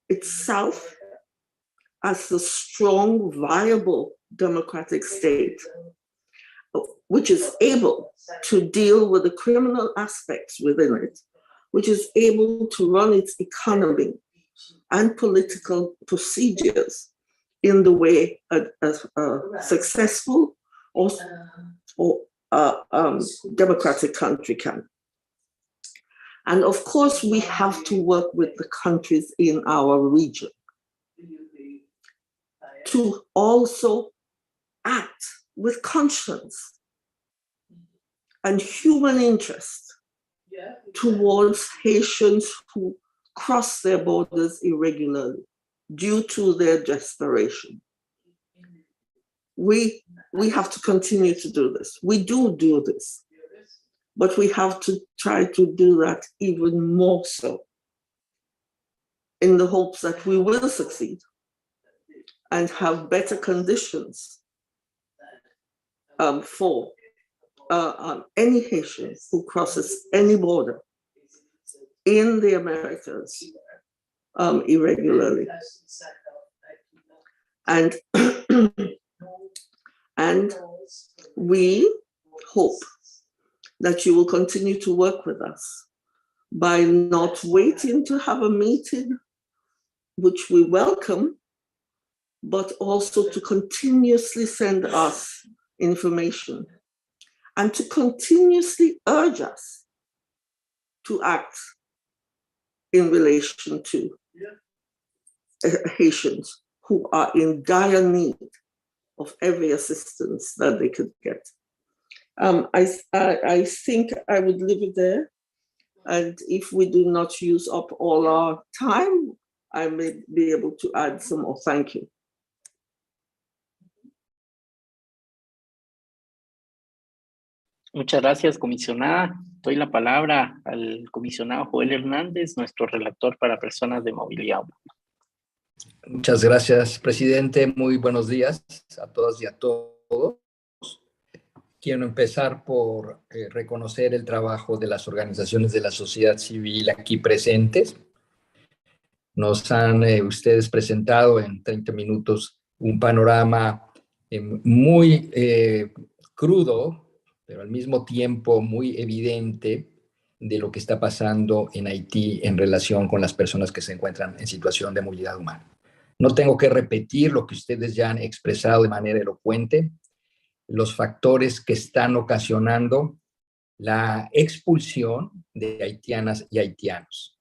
itself as a strong, viable democratic state, which is able to deal with the criminal aspects within it, which is able to run its economy and political procedures in the way a successful or democratic country can. And of course, we have to work with the countries in our region to also act with conscience and human interest towards Haitians who cross their borders irregularly due to their desperation. We have to continue to do this. We do this, but we have to try to do that even more so, in the hopes that we will succeed and have better conditions for any Haitian who crosses any border in the Americas irregularly. And, and we hope that you will continue to work with us by not waiting to have a meeting, which we welcome, but also to continuously send us information and to continuously urge us to act in relation to Haitians who are in dire need of every assistance that they could get. I think I would leave it there. And if we do not use up all our time, I may be able to add some more. Thank you. Muchas gracias, comisionada. Doy la palabra al comisionado Joel Hernández, nuestro relator para personas de movilidad. Muchas gracias, presidente. Muy buenos días a todas y a todos. Quiero empezar por reconocer el trabajo de las organizaciones de la sociedad civil aquí presentes. Nos han ustedes presentado en 30 minutos un panorama muy crudo, pero al mismo tiempo muy evidente de lo que está pasando en Haití en relación con las personas que se encuentran en situación de movilidad humana. No tengo que repetir lo que ustedes ya han expresado de manera elocuente, los factores que están ocasionando la expulsión de haitianas y haitianos.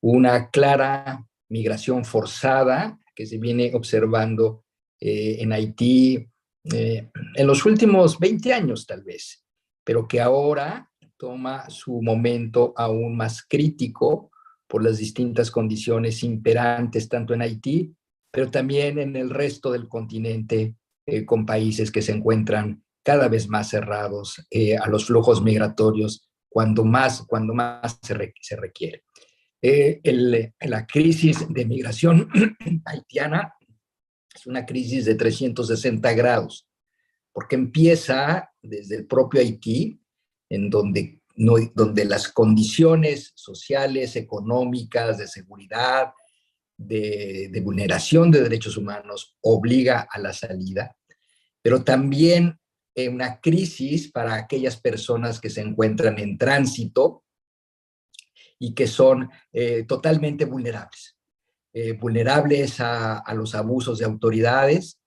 Una clara migración forzada que se viene observando en Haití en los últimos 20 años tal vez, pero que ahora toma su momento aún más crítico por las distintas condiciones imperantes tanto en Haití, pero también en el resto del continente, con países que se encuentran cada vez más cerrados a los flujos migratorios cuando más se requiere. La crisis de migración haitiana es una crisis de 360 grados, porque empieza desde el propio Haití, en donde las condiciones sociales, económicas, de seguridad, de vulneración de derechos humanos obliga a la salida, pero también una crisis para aquellas personas que se encuentran en tránsito y que son totalmente vulnerables. Vulnerables a los abusos de autoridades,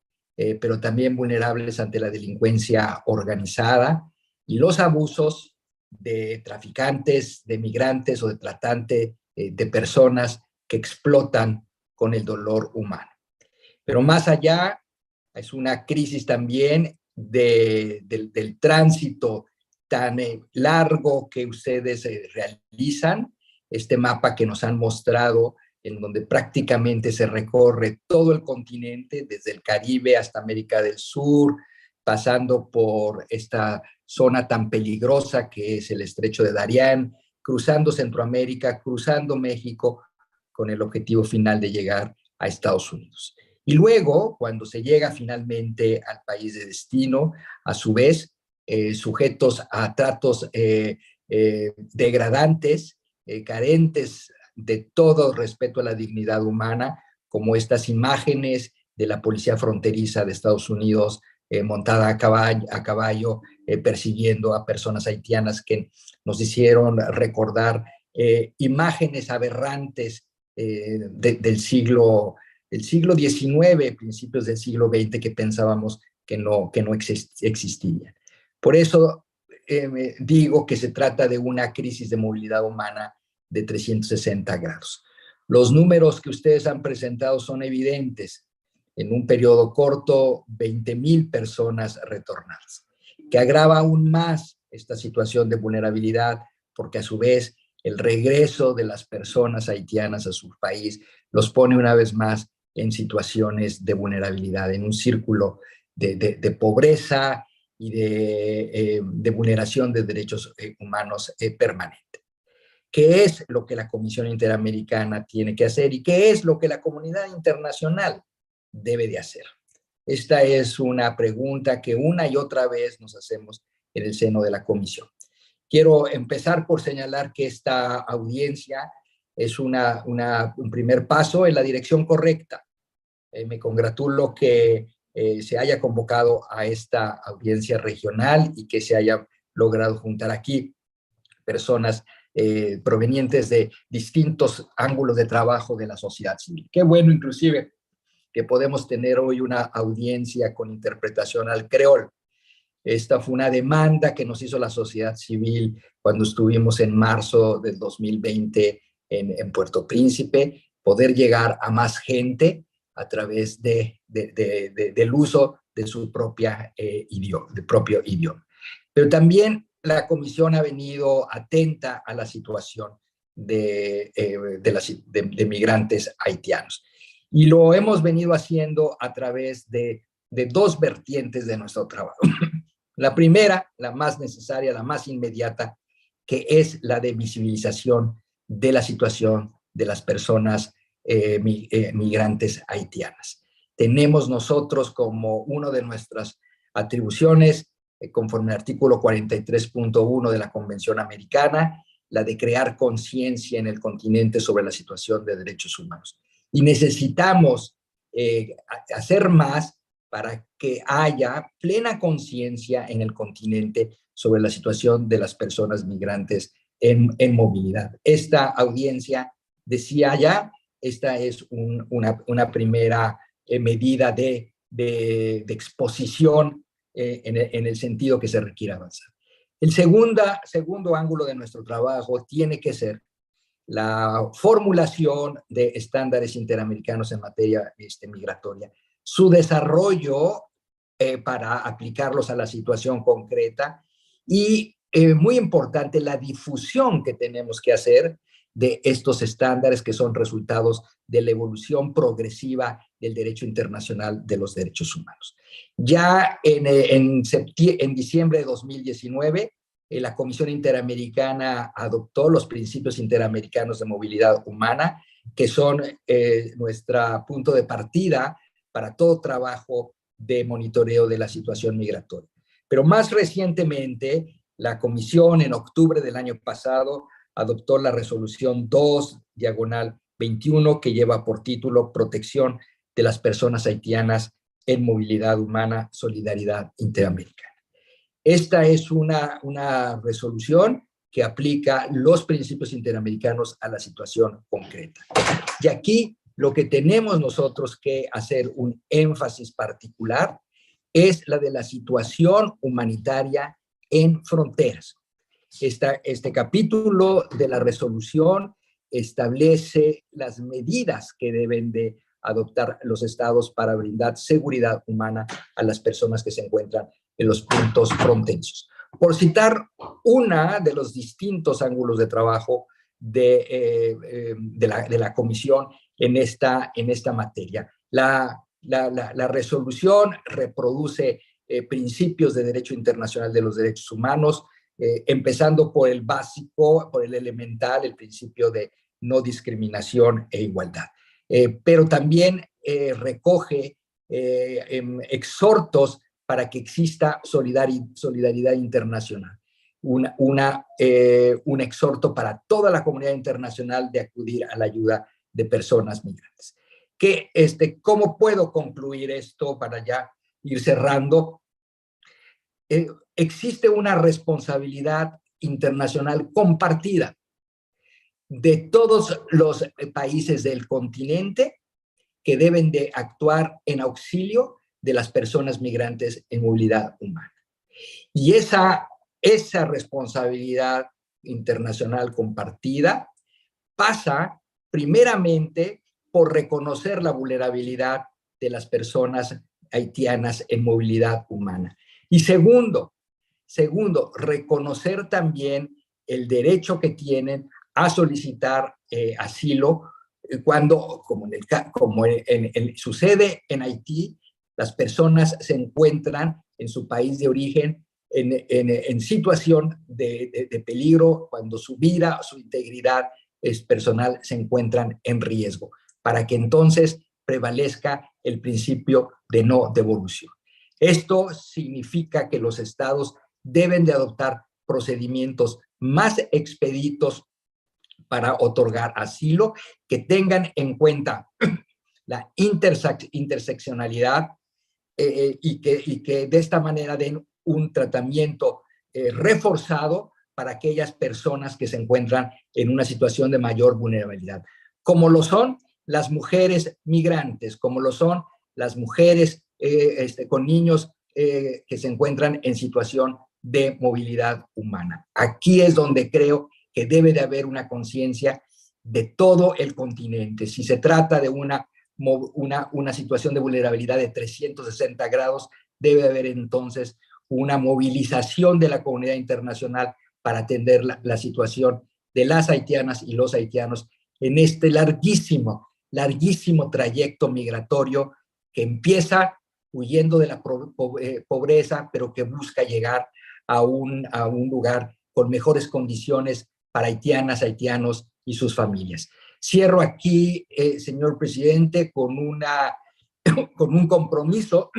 pero también vulnerables ante la delincuencia organizada y los abusos de traficantes, de migrantes o de tratantes de personas que explotan con el dolor humano. Pero más allá, es una crisis también del tránsito tan largo que ustedes realizan, este mapa que nos han mostrado, en donde prácticamente se recorre todo el continente, desde el Caribe hasta América del Sur, pasando por esta zona tan peligrosa que es el Estrecho de Darién, cruzando Centroamérica, cruzando México, con el objetivo final de llegar a Estados Unidos. Y luego, cuando se llega finalmente al país de destino, a su vez, sujetos a tratos degradantes, carentes de todo respeto a la dignidad humana, como estas imágenes de la policía fronteriza de Estados Unidos montada a caballo persiguiendo a personas haitianas, que nos hicieron recordar imágenes aberrantes del siglo XIX, principios del siglo XX, que pensábamos que no existían. Por eso digo que se trata de una crisis de movilidad humana de 360 grados. Los números que ustedes han presentado son evidentes. En un periodo corto, 20,000 personas retornadas, que agrava aún más esta situación de vulnerabilidad, porque a su vez el regreso de las personas haitianas a su país los pone una vez más en situaciones de vulnerabilidad, en un círculo de pobreza y de vulneración de derechos humanos permanente. ¿Qué es lo que la Comisión Interamericana tiene que hacer y qué es lo que la comunidad internacional debe de hacer? Esta es una pregunta que una y otra vez nos hacemos en el seno de la Comisión. Quiero empezar por señalar que esta audiencia es un primer paso en la dirección correcta. Me congratulo que se haya convocado a esta audiencia regional y que se haya logrado juntar aquí personas provenientes de distintos ángulos de trabajo de la sociedad civil. Qué bueno, inclusive, que podemos tener hoy una audiencia con interpretación al creol. Esta fue una demanda que nos hizo la sociedad civil cuando estuvimos en marzo del 2020 en Puerto Príncipe, poder llegar a más gente a través del uso de su propio idioma. Pero también la comisión ha venido atenta a la situación de migrantes haitianos. Y lo hemos venido haciendo a través de dos vertientes de nuestro trabajo. La primera, la más necesaria, la más inmediata, que es la de visibilización de la situación de las personas migrantes haitianas. Tenemos nosotros como una de nuestras atribuciones, conforme al artículo 43.1 de la Convención Americana, la de crear conciencia en el continente sobre la situación de derechos humanos. Y necesitamos hacer más para que haya plena conciencia en el continente sobre la situación de las personas migrantes en movilidad. Esta audiencia decía ya, esta es una primera medida de exposición en el sentido que se requiere avanzar. El segundo ángulo de nuestro trabajo tiene que ser la formulación de estándares interamericanos en materia migratoria, su desarrollo para aplicarlos a la situación concreta y, muy importante, la difusión que tenemos que hacer de estos estándares que son resultados de la evolución progresiva del derecho internacional de los derechos humanos. Ya en diciembre de 2019, la Comisión Interamericana adoptó los principios interamericanos de movilidad humana, que son nuestro punto de partida para todo trabajo de monitoreo de la situación migratoria. Pero más recientemente, la Comisión en octubre del año pasado adoptó la resolución 2/21 que lleva por título Protección de las personas haitianas en movilidad humana, solidaridad interamericana. Esta es una resolución que aplica los principios interamericanos a la situación concreta. Y aquí lo que tenemos nosotros que hacer un énfasis particular es la de la situación humanitaria en fronteras. Este capítulo de la resolución establece las medidas que deben de adoptar los estados para brindar seguridad humana a las personas que se encuentran en los puntos fronterizos. Por citar una de los distintos ángulos de trabajo de la comisión en esta materia. La resolución reproduce principios de derecho internacional de los derechos humanos, empezando por el básico, por el elemental, el principio de no discriminación e igualdad. Pero también recoge exhortos para que exista solidaridad internacional. Un exhorto para toda la comunidad internacional de acudir a la ayuda de personas migrantes. ¿Cómo puedo concluir esto para ya ir cerrando? Existe una responsabilidad internacional compartida de todos los países del continente que deben de actuar en auxilio de las personas migrantes en movilidad humana. Y esa responsabilidad internacional compartida pasa primeramente por reconocer la vulnerabilidad de las personas haitianas en movilidad humana. Y segundo, reconocer también el derecho que tienen a solicitar asilo cuando, como sucede en Haití, las personas se encuentran en su país de origen en situación de peligro, cuando su vida, su integridad personal se encuentran en riesgo, para que entonces prevalezca el principio de no devolución. Esto significa que los estados deben de adoptar procedimientos más expeditos para otorgar asilo, que tengan en cuenta la interseccionalidad y que de esta manera den un tratamiento reforzado para aquellas personas que se encuentran en una situación de mayor vulnerabilidad, como lo son las mujeres migrantes, como lo son las mujeres con niños que se encuentran en situación de movilidad humana. Aquí es donde creo que debe de haber una conciencia de todo el continente. Si se trata de una situación de vulnerabilidad de 360 grados, debe haber entonces una movilización de la comunidad internacional para atender la situación de las haitianas y los haitianos en este larguísimo trayecto migratorio que empieza huyendo de la pobreza, pero que busca llegar a un lugar con mejores condiciones para haitianas, haitianos y sus familias. Cierro aquí, señor presidente, con un compromiso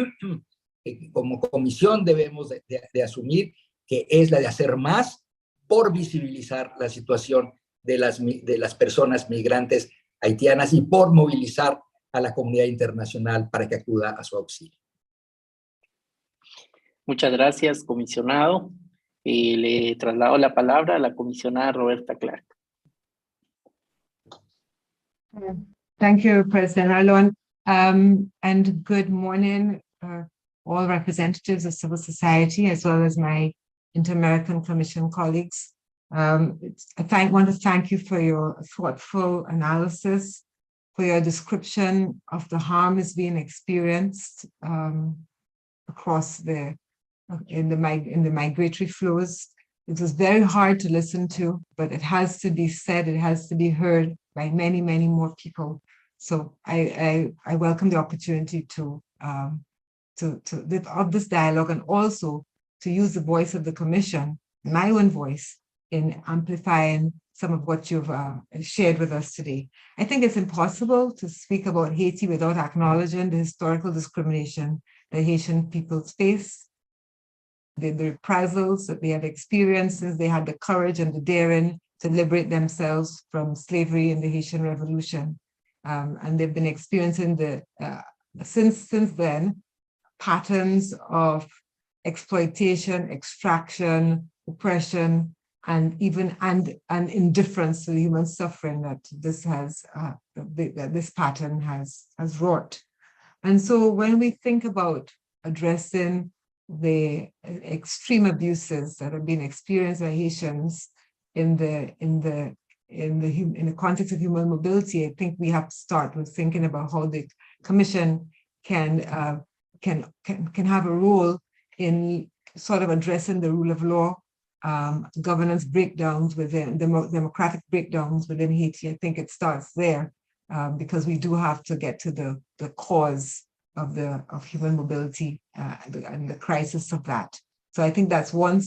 que como comisión debemos de asumir, que es la de hacer más por visibilizar la situación de las personas migrantes haitianas y por movilizar a la comunidad internacional para que acuda a su auxilio. Muchas gracias, comisionado. Le traslado la palabra a la comisionada Roberta Clark. Thank you, President Arlon, and good morning, all representatives of civil society, as well as my Inter-American Commission colleagues. I want to thank you for your thoughtful analysis, for your description of the harms being experienced across in the migratory flows. It was very hard to listen to, but it has to be said, it has to be heard by many, many more people. So I welcome the opportunity of this dialogue, and also to use the voice of the Commission, my own voice, in amplifying some of what you've shared with us today. I think it's impossible to speak about Haiti without acknowledging the historical discrimination the Haitian peoples face, the reprisals that they have experienced since they had the courage and the daring to liberate themselves from slavery in the Haitian Revolution. And they've been experiencing since then, patterns of exploitation, extraction, oppression, and even indifference to the human suffering that this pattern has wrought. And so when we think about addressing the extreme abuses that have been experienced by Haitians in the context of human mobility, I think we have to start with thinking about how the Commission can have a role in sort of addressing the rule of law, governance breakdowns within democratic breakdowns within Haiti. I think it starts there because we do have to get to the cause of human mobility and the crisis of that. So I think that's one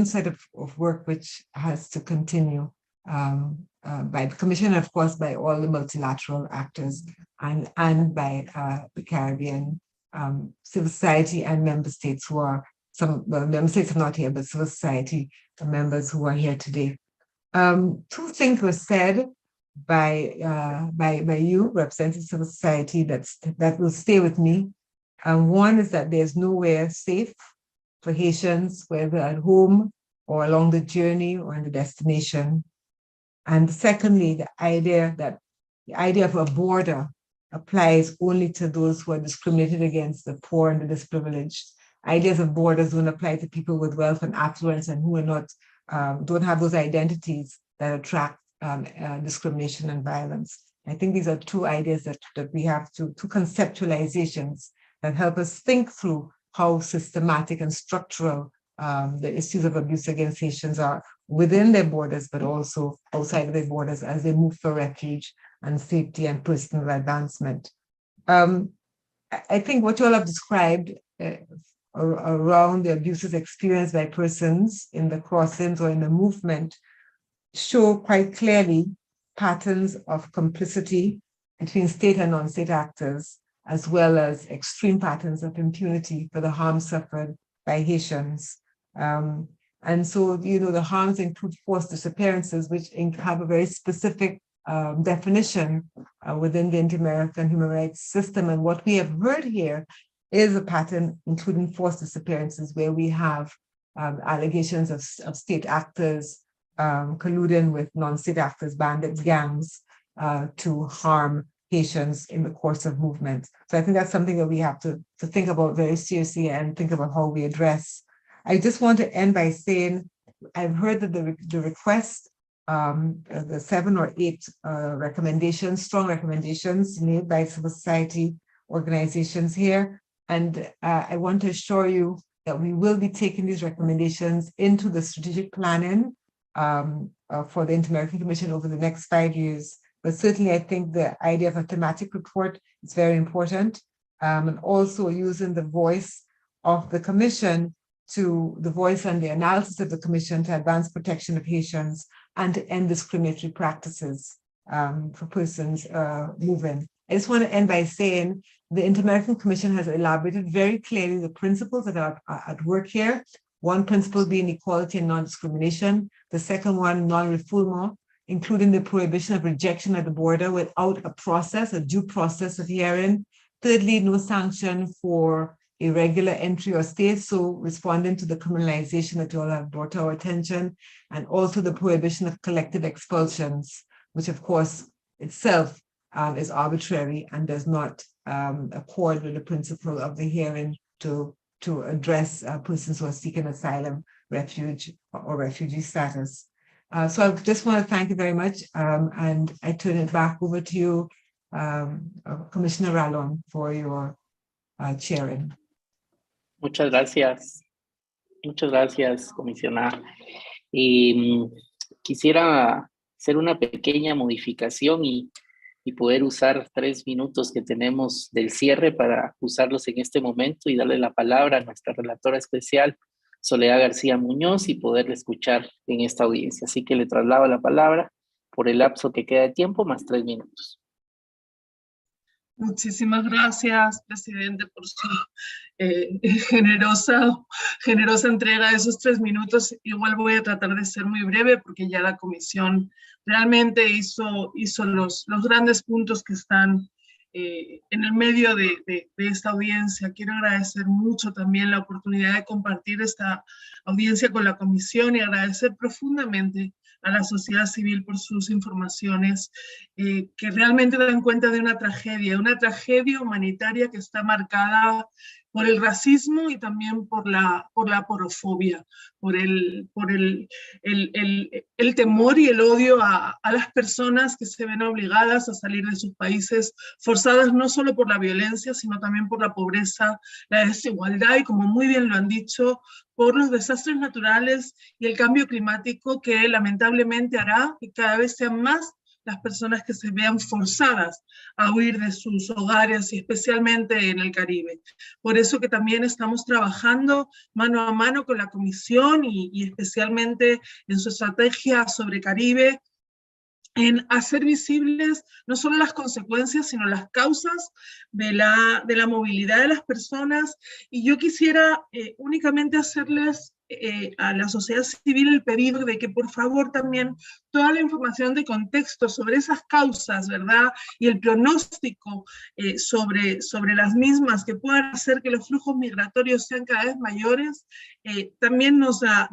set of work which has to continue by the Commission, and of course by all the multilateral actors and by the Caribbean civil society and member states who are member states are not here, but civil society members who are here today. Two things were said by you, representing civil society, that will stay with me. One is that there's nowhere safe for Haitians, whether at home or along the journey or in the destination. And secondly, the idea of a border applies only to those who are discriminated against, the poor and the disprivileged. Ideas of borders don't apply to people with wealth and affluence and who are not, don't have those identities that attract discrimination and violence. I think these are two ideas that we have two conceptualizations that help us think through how systematic and structural the issues of abuse against Haitians are within their borders, but also outside of their borders as they move for refuge and safety and personal advancement. I think what you all have described around the abuses experienced by persons in the crossings or in the movement show quite clearly patterns of complicity between state and non-state actors, as well as extreme patterns of impunity for the harm suffered by Haitians. And so, the harms include forced disappearances, which have a very specific definition within the Inter-American human rights system. And what we have heard here is a pattern, including forced disappearances, where we have allegations of state actors colluding with non-state actors, bandit gangs, to harm Haitians in the course of movement. So I think that's something that we have to think about very seriously and think about how we address. I just want to end by saying, I've heard that the request, the 7 or 8 recommendations, strong recommendations made by civil society organizations here. And I want to assure you that we will be taking these recommendations into the strategic planning for the Inter-American Commission over the next 5 years. But certainly I think the idea of a thematic report is very important, and also using the voice of the Commission the voice and the analysis of the Commission to advance protection of Haitians and to end discriminatory practices for persons moving. I just want to end by saying the Inter-American Commission has elaborated very clearly the principles that are at work here. One principle being equality and non-discrimination. The second one, non-refoulement, including the prohibition of rejection at the border without a due process of hearing. Thirdly, no sanction for irregular entry or stay, so responding to the criminalization that you all have brought to our attention, and also the prohibition of collective expulsions, which of course itself is arbitrary and does not accord with the principle of the hearing to address persons who are seeking asylum, refuge, or refugee status. So I just want to thank you very much, and I turn it back over to you, Commissioner Rallon, for your chairing. Muchas gracias, comisionada. Quisiera hacer una pequeña modificación y poder usar 3 minutos que tenemos del cierre para usarlos en este momento y darle la palabra a nuestra relatora especial, Soledad García Muñoz, y poderle escuchar en esta audiencia. Así que le traslado la palabra por el lapso que queda de tiempo, más 3 minutos. Muchísimas gracias, presidente, por su generosa entrega de esos 3 minutos. Igual voy a tratar de ser muy breve porque ya la comisión realmente hizo los grandes puntos que están en el medio de esta audiencia. Quiero agradecer mucho también la oportunidad de compartir esta audiencia con la comisión y agradecer profundamente a la sociedad civil por sus informaciones que realmente dan cuenta de una tragedia humanitaria que está marcada por el racismo y también por la porofobia, por el temor y el odio a las personas que se ven obligadas a salir de sus países, forzadas no solo por la violencia, sino también por la pobreza, la desigualdad y, como muy bien lo han dicho, por los desastres naturales y el cambio climático que lamentablemente hará que cada vez sean más las personas que se vean forzadas a huir de sus hogares y especialmente en el Caribe. Por eso que también estamos trabajando mano a mano con la Comisión y especialmente en su estrategia sobre Caribe, en hacer visibles no solo las consecuencias, sino las causas de la movilidad de las personas. Y yo quisiera únicamente hacerles a la sociedad civil el pedido de que por favor también toda la información de contexto sobre esas causas, ¿verdad? Y el pronóstico sobre las mismas que puedan hacer que los flujos migratorios sean cada vez mayores, también nos la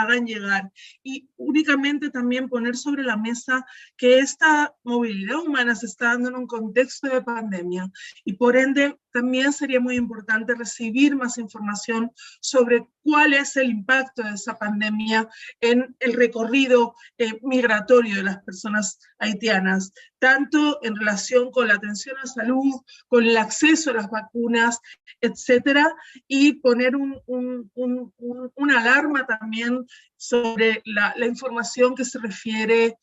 hagan llegar. Y únicamente también poner sobre la mesa que esta movilidad humana se está dando en un contexto de pandemia y por ende también sería muy importante recibir más información sobre cuál es el impacto de esa pandemia en el recorrido migratorio de las personas haitianas, tanto en relación con la atención a salud, con el acceso a las vacunas, etcétera, y poner una alarma también sobre la información que se refiere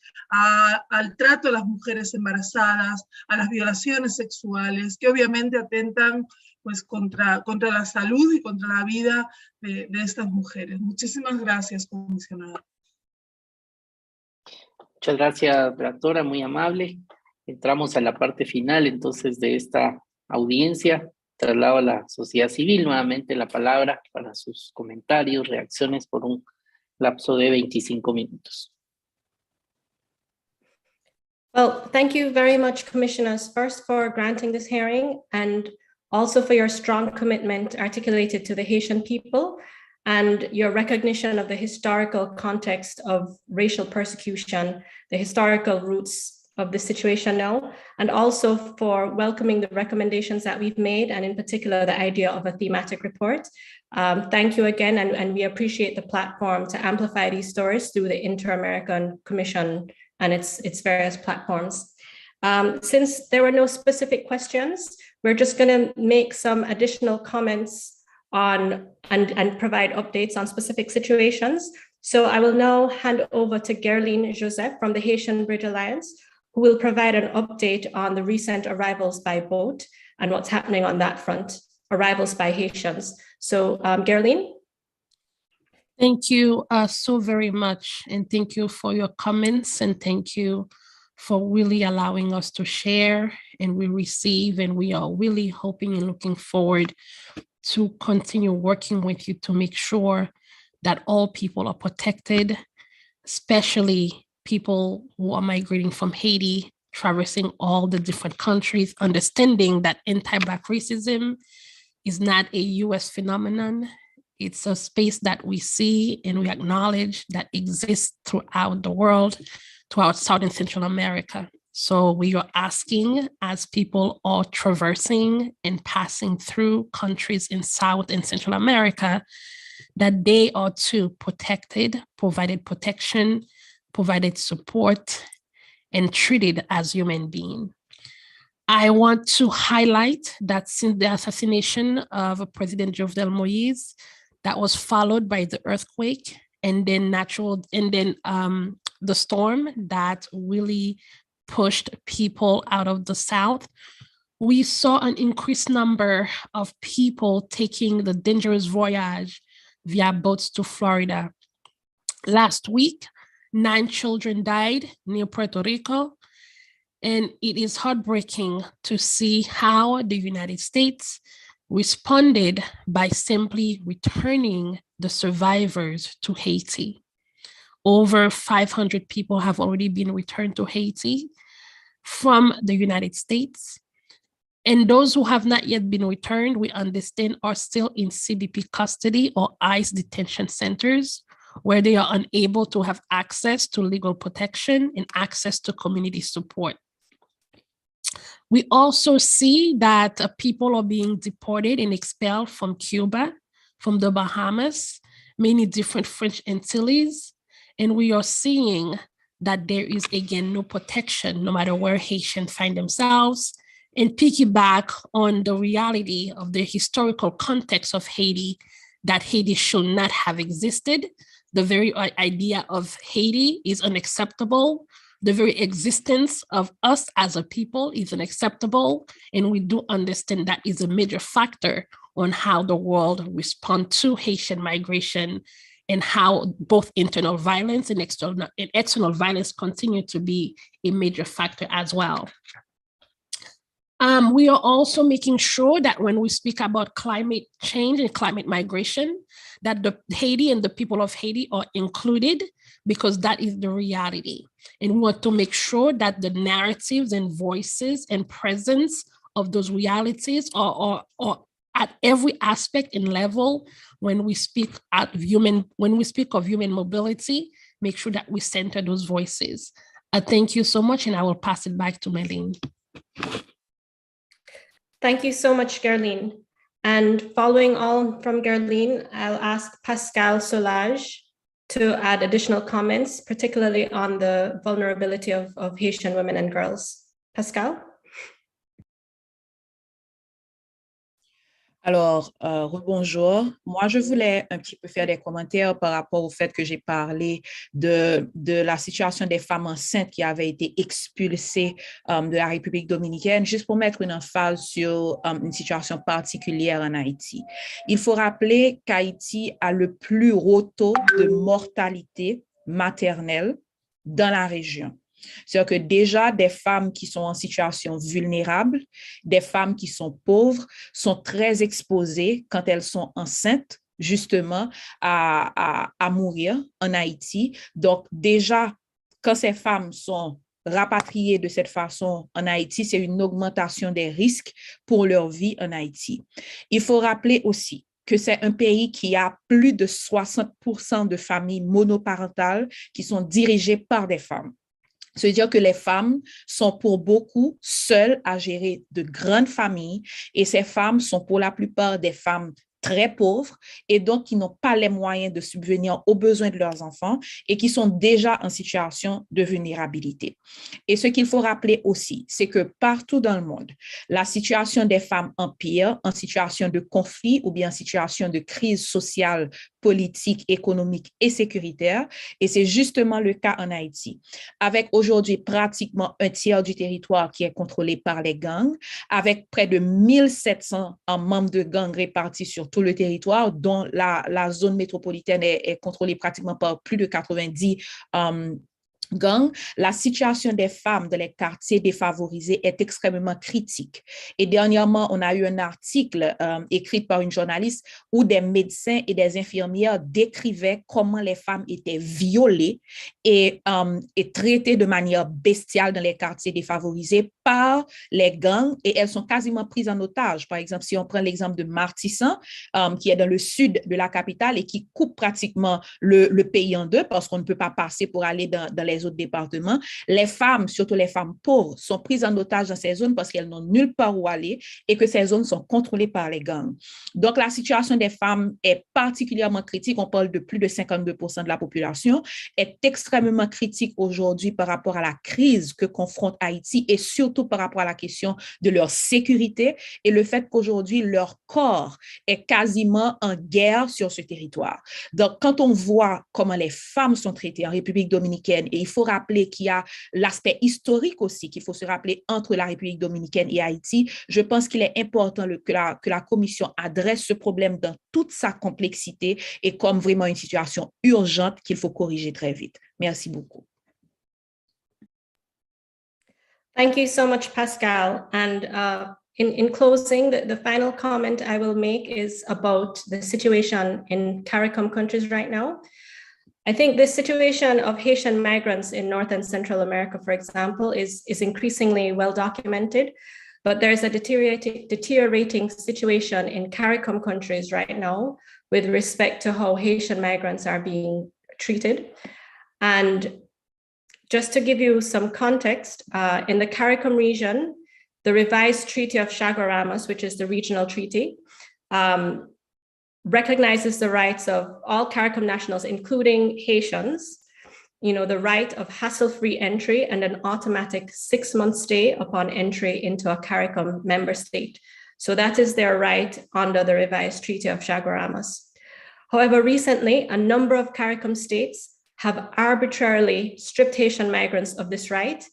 al trato a las mujeres embarazadas, a las violaciones sexuales, que obviamente atentan pues contra la salud y contra la vida de estas mujeres. Muchísimas gracias, comisionada. Muchas gracias, doctora, muy amable. Entramos a la parte final entonces de esta audiencia. Traslado a la sociedad civil nuevamente la palabra para sus comentarios, reacciones por un lapso de 25 minutos. Well, thank you very much, Commissioners, first for granting this hearing and also for your strong commitment articulated to the Haitian people and your recognition of the historical context of racial persecution, the historical roots of the situation now, and also for welcoming the recommendations that we've made, and in particular, the idea of a thematic report. Thank you again, and we appreciate the platform to amplify these stories through the Inter-American Commission and its various platforms. Since there were no specific questions, we're just going to make some additional comments on and provide updates on specific situations. So I will now hand over to Gerline Joseph from the Haitian Bridge Alliance, who will provide an update on the recent arrivals by boat and what's happening on that front, arrivals by Haitians. So Gerline? Thank you so very much. And thank you for your comments, and thank you for really allowing us to share and we receive, and we are really hoping and looking forward to continue working with you to make sure that all people are protected, especially people who are migrating from Haiti, traversing all the different countries, understanding that anti-Black racism is not a US phenomenon. It's a space that we see and we acknowledge that exists throughout the world, throughout South and Central America. So we are asking, as people are traversing and passing through countries in South and Central America, that they are too protected, provided protection, provided support, and treated as human beings. I want to highlight that since the assassination of President Jovenel Moïse, that was followed by the earthquake and then the storm that really pushed people out of the South, we saw an increased number of people taking the dangerous voyage via boats to Florida. Last week, 9 children died near Puerto Rico, and it is heartbreaking to see how the United States responded by simply returning the survivors to Haiti. Over 500 people have already been returned to Haiti from the United States. And those who have not yet been returned, we understand, are still in CBP custody or ICE detention centers, where they are unable to have access to legal protection and access to community support. We also see that people are being deported and expelled from Cuba, from the Bahamas, many different French Antilles, and we are seeing that there is, again, no protection, no matter where Haitians find themselves, and piggyback on the reality of the historical context of Haiti, that Haiti should not have existed. The very idea of Haiti is unacceptable. The very existence of us as a people is unacceptable. And we do understand that is a major factor on how the world responds to Haitian migration, and how both internal violence and external violence continue to be a major factor as well. We are also making sure that when we speak about climate change and climate migration, that Haiti and the people of Haiti are included, because that is the reality. And we want to make sure that the narratives and voices and presence of those realities are at every aspect and level. When we speak of human mobility, make sure that we center those voices. Thank you so much, and I will pass it back to Melanie. Thank you so much, Gerline. And following on from Gerline, I'll ask Pascal Solage to add additional comments, particularly on the vulnerability of Haitian women and girls. Pascal? Alors, bonjour. Moi, je voulais un petit peu faire des commentaires par rapport au fait que j'ai parlé de la situation des femmes enceintes qui avaient été expulsées de la République dominicaine, juste pour mettre une emphase sur une situation particulière en Haïti. Il faut rappeler qu'Haïti a le plus haut taux de mortalité maternelle dans la région. C'est-à-dire que déjà, des femmes qui sont en situation vulnérable, des femmes qui sont pauvres, sont très exposées quand elles sont enceintes, justement, à mourir en Haïti. Donc, déjà, quand ces femmes sont rapatriées de cette façon en Haïti, c'est une augmentation des risques pour leur vie en Haïti. Il faut rappeler aussi que c'est un pays qui a plus de 60% de familles monoparentales qui sont dirigées par des femmes. Ça veut dire que les femmes sont pour beaucoup seules à gérer de grandes familles et ces femmes sont pour la plupart des femmes très pauvres et donc qui n'ont pas les moyens de subvenir aux besoins de leurs enfants et qui sont déjà en situation de vulnérabilité. Et ce qu'il faut rappeler aussi, c'est que partout dans le monde, la situation des femmes empire en situation de conflit ou bien en situation de crise sociale, politique, économique et sécuritaire. Et c'est justement le cas en Haïti, avec aujourd'hui pratiquement un tiers du territoire qui est contrôlé par les gangs, avec près de 1700 membres de gangs répartis sur tout le territoire, dont la zone métropolitaine est contrôlée pratiquement par plus de 90 gangs. La situation des femmes dans les quartiers défavorisés est extrêmement critique. Et dernièrement, on a eu un article écrit par une journaliste où des médecins et des infirmières décrivaient comment les femmes étaient violées et traitées de manière bestiale dans les quartiers défavorisés par les gangs et elles sont quasiment prises en otage. Par exemple, si on prend l'exemple de Martissan, qui est dans le sud de la capitale et qui coupe pratiquement le pays en deux parce qu'on ne peut pas passer pour aller dans les autres départements. Les femmes, surtout les femmes pauvres, sont prises en otage dans ces zones parce qu'elles n'ont nulle part où aller et que ces zones sont contrôlées par les gangs. Donc, la situation des femmes est particulièrement critique. On parle de plus de 52% de la population, est extrêmement critique aujourd'hui par rapport à la crise que confronte Haïti et surtout par rapport à la question de leur sécurité et le fait qu'aujourd'hui, leur corps est quasiment en guerre sur ce territoire. Donc, quand on voit comment les femmes sont traitées en République dominicaine, et il faut rappeler qu'il y a l'aspect historique aussi qu'il faut se rappeler entre la République dominicaine et Haïti, je pense qu'il est important que la Commission adresse ce problème dans toute sa complexité et comme vraiment une situation urgente qu'il faut corriger très vite. Merci beaucoup. Thank you so much, Pascal. And in closing, the final comment I will make is about the situation in CARICOM countries right now. I think the situation of Haitian migrants in North and Central America, for example, is increasingly well documented, but there's a deteriorating situation in CARICOM countries right now with respect to how Haitian migrants are being treated. And just to give you some context, in the CARICOM region, the revised Treaty of Chaguaramas, which is the regional treaty, recognizes the rights of all CARICOM nationals, including Haitians, the right of hassle-free entry and an automatic 6-month stay upon entry into a CARICOM member state. So that is their right under the revised Treaty of Chaguaramas. However, recently, a number of CARICOM states have arbitrarily stripped Haitian migrants of this right,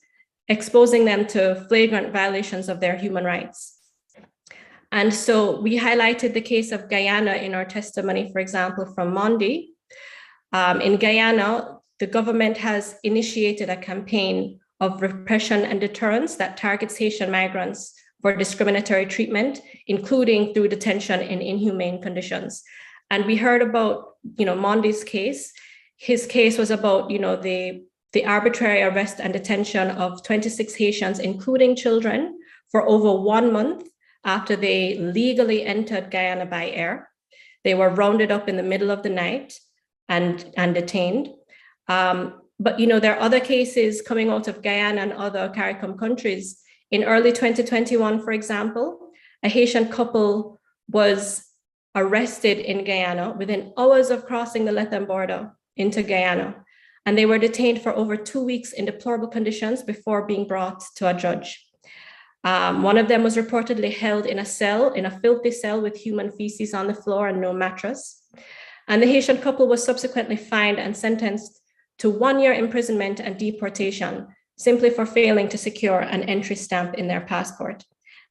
exposing them to flagrant violations of their human rights. And so we highlighted the case of Guyana in our testimony, for example, from Mondi. In Guyana, the government has initiated a campaign of repression and deterrence that targets Haitian migrants for discriminatory treatment, including through detention in inhumane conditions. And we heard about, Mondi's case. His case was about, the arbitrary arrest and detention of 26 Haitians, including children, for over 1 month after they legally entered Guyana by air. They were rounded up in the middle of the night and detained. But there are other cases coming out of Guyana and other CARICOM countries. In early 2021, for example, a Haitian couple was arrested in Guyana within hours of crossing the Lethem border into Guyana. And they were detained for over 2 weeks in deplorable conditions before being brought to a judge. One of them was reportedly held in a filthy cell with human feces on the floor and no mattress. And the Haitian couple was subsequently fined and sentenced to 1 year imprisonment and deportation, simply for failing to secure an entry stamp in their passport.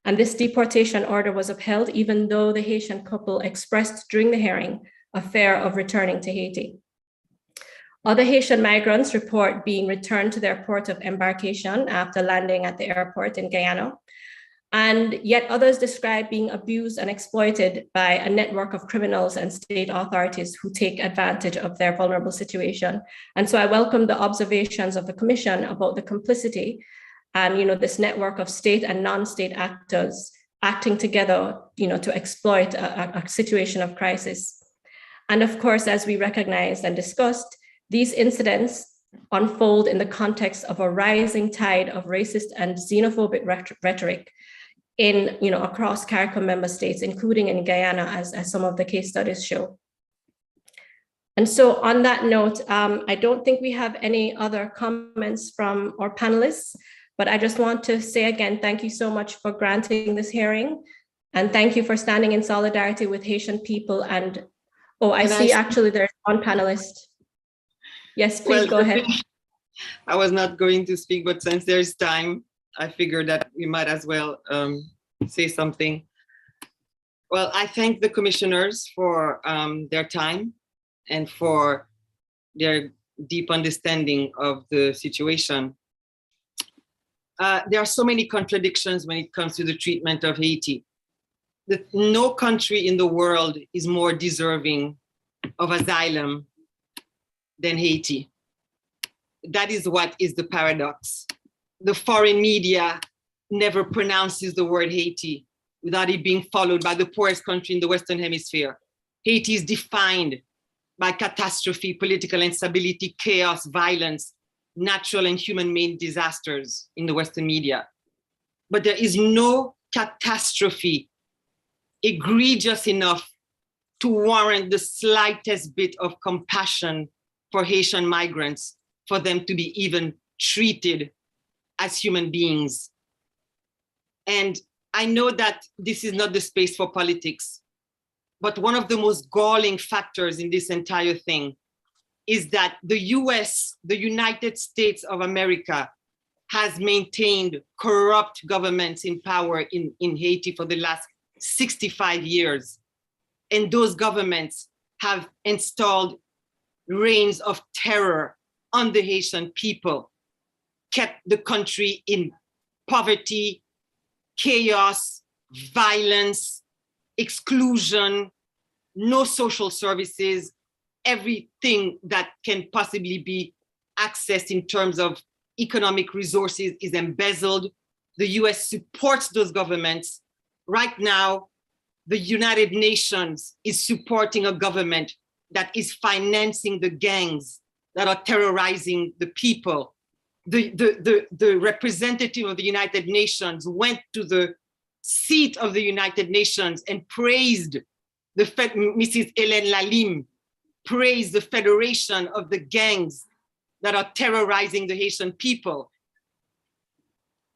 And this deportation order was upheld, even though the Haitian couple expressed during the hearing a fear of returning to Haiti. Other Haitian migrants report being returned to their port of embarkation after landing at the airport in Guyana. And yet others describe being abused and exploited by a network of criminals and state authorities who take advantage of their vulnerable situation. And so I welcome the observations of the Commission about the complicity and this network of state and non-state actors acting together to exploit a situation of crisis. And of course, as we recognized and discussed, these incidents unfold in the context of a rising tide of racist and xenophobic rhetoric in, across CARICOM member states, including in Guyana, as some of the case studies show. And so on that note, I don't think we have any other comments from our panelists, but I just want to say again, thank you so much for granting this hearing. And thank you for standing in solidarity with Haitian people. And, I see actually there's one panelist. Yes, please go ahead. I was not going to speak, but since there's time, I figured that we might as well say something. Well, I thank the commissioners for their time and for their deep understanding of the situation. There are so many contradictions when it comes to the treatment of Haiti. No country in the world is more deserving of asylum than Haiti. That is what is the paradox. The foreign media never pronounces the word Haiti without it being followed by the poorest country in the Western Hemisphere. Haiti is defined by catastrophe, political instability, chaos, violence, natural and human-made disasters in the Western media. But there is no catastrophe egregious enough to warrant the slightest bit of compassion for Haitian migrants, for them to be even treated as human beings. And I know that this is not the space for politics, but one of the most galling factors in this entire thing is that the US, the United States of America, has maintained corrupt governments in power in Haiti for the last 65 years. And those governments have installed reigns of terror on the Haitian people, kept the country in poverty, chaos, violence, exclusion, no social services, everything that can possibly be accessed in terms of economic resources is embezzled. The US supports those governments. Right now, the United Nations is supporting a government that is financing the gangs that are terrorizing the people. The representative of the United Nations went to the seat of the United Nations and praised Mrs. Hélène Lalim, praised the federation of the gangs that are terrorizing the Haitian people.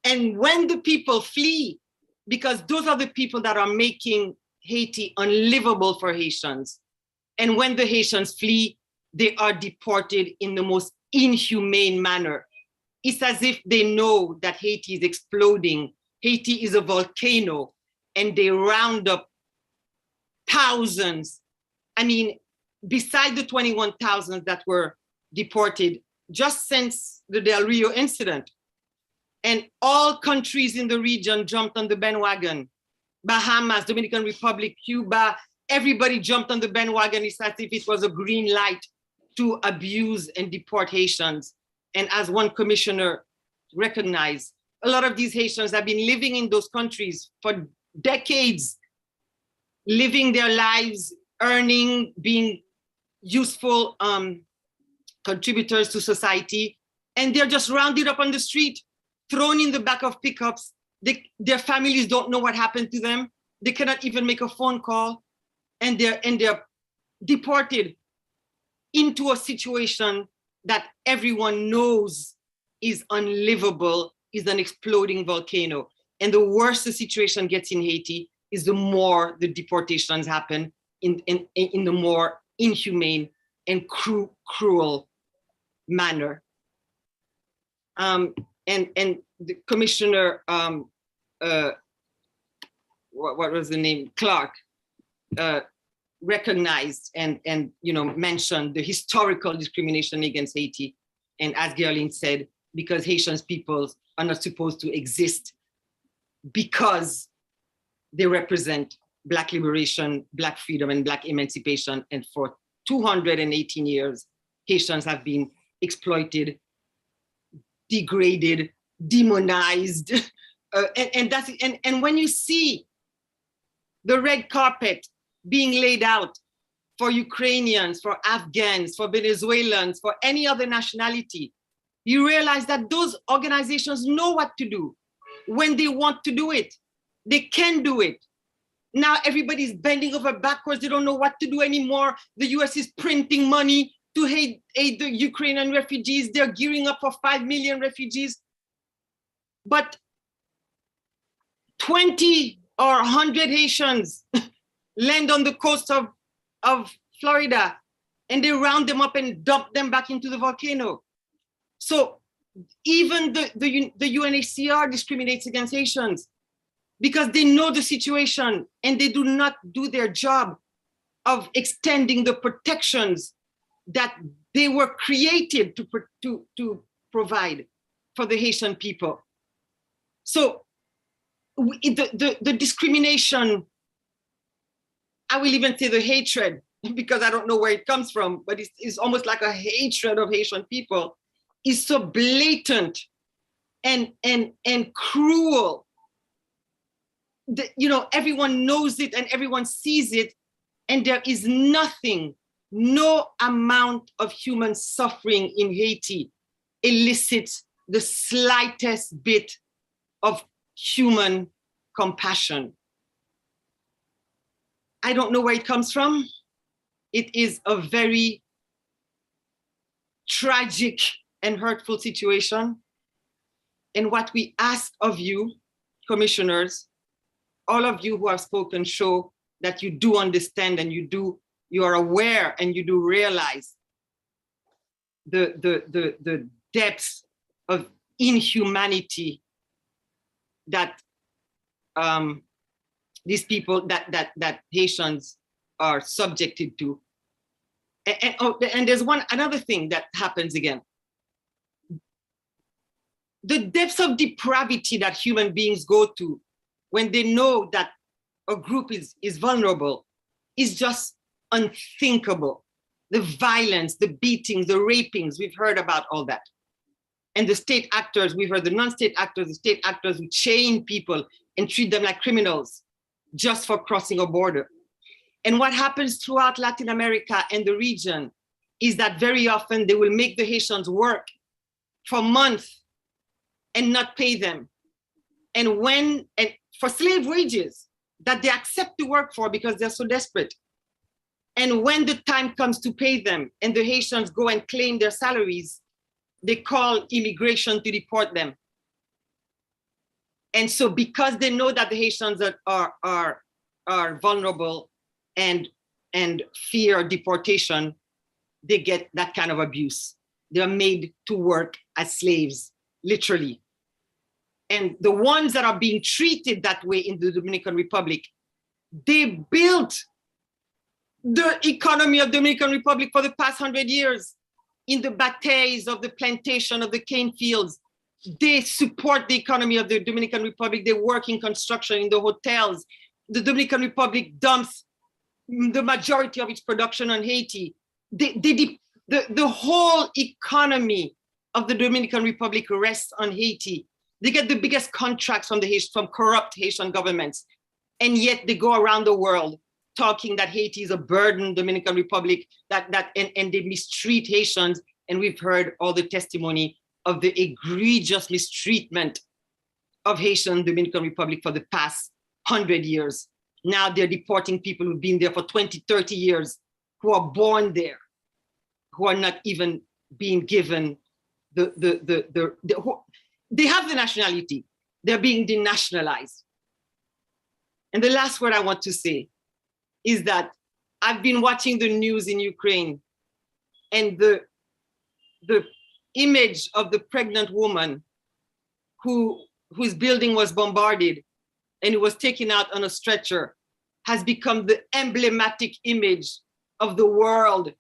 And when the people flee, because those are the people that are making Haiti unlivable for Haitians, and when the Haitians flee, they are deported in the most inhumane manner. It's as if they know that Haiti is exploding. Haiti is a volcano, and they round up thousands. I mean, beside the 21,000 that were deported just since the Del Rio incident, and all countries in the region jumped on the bandwagon. Bahamas, Dominican Republic, Cuba, everybody jumped on the bandwagon. It's as if it was a green light to abuse and deport Haitians. And as one commissioner recognized, a lot of these Haitians have been living in those countries for decades, living their lives, earning, being useful contributors to society, and they're just rounded up on the street, thrown in the back of pickups. Their families don't know what happened to them. They cannot even make a phone call, and they're deported into a situation that everyone knows is unlivable, is an exploding volcano. And the worse the situation gets in Haiti is the more the deportations happen in the more inhumane and cruel manner. And the commissioner, what was the name? Clark, recognized and mentioned the historical discrimination against Haiti. And as Geraldine said, because Haitian peoples are not supposed to exist because they represent Black liberation, Black freedom, and Black emancipation. And for 218 years, Haitians have been exploited, degraded, demonized. And when you see the red carpet being laid out for Ukrainians, for Afghans, for Venezuelans, for any other nationality, you realize that those organizations know what to do when they want to do it. They can do it. Now everybody's bending over backwards. They don't know what to do anymore. The US is printing money to aid the Ukrainian refugees. They're gearing up for 5 million refugees. But 20 or 100 Haitians land on the coast of Florida, and they round them up and dump them back into the volcano. So even the UNHCR discriminates against Haitians because they know the situation and they do not do their job of extending the protections that they were created to provide for the Haitian people. So the discrimination, I will even say the hatred, because I don't know where it comes from, but it's almost like a hatred of Haitian people, is so blatant and cruel. Everyone knows it and everyone sees it, and there is nothing, no amount of human suffering in Haiti elicits the slightest bit of human compassion. I don't know where it comes from. It is a very tragic and hurtful situation. And what we ask of you, commissioners, all of you who have spoken show that you do understand and you are aware and you do realize the depths of inhumanity that these people, that Haitians are subjected to. And there's another thing that happens again. The depths of depravity that human beings go to when they know that a group is vulnerable is just unthinkable. The violence, the beatings, the rapings, we've heard about all that. And the state actors, we've heard the non-state actors, the state actors who chain people and treat them like criminals just for crossing a border. And what happens throughout Latin America and the region is that very often they will make the Haitians work for months and not pay them. And for slave wages that they accept to work for because they're so desperate. And when the time comes to pay them and the Haitians go and claim their salaries, they call immigration to deport them. And so because they know that the Haitians are vulnerable and fear deportation, they get that kind of abuse. They're made to work as slaves, literally. And the ones that are being treated that way in the Dominican Republic, they built the economy of the Dominican Republic for the past 100 years. In the bateys of the plantation of the cane fields, they support the economy of the Dominican Republic. They work in construction, in the hotels. The Dominican Republic dumps the majority of its production on Haiti. The whole economy of the Dominican Republic rests on Haiti. They get the biggest contracts from corrupt Haitian governments. And yet they go around the world talking that Haiti is a burden, Dominican Republic, and they mistreat Haitians. And we've heard all the testimony of the egregious mistreatment of Haitian Dominican Republic for the past 100 years. Now they're deporting people who've been there for 20, 30 years, who are born there, who are not even being given they have the nationality, they're being denationalized. And the last word I want to say is that I've been watching the news in Ukraine, and the image of the pregnant woman whose building was bombarded and who was taken out on a stretcher has become the emblematic image of the world,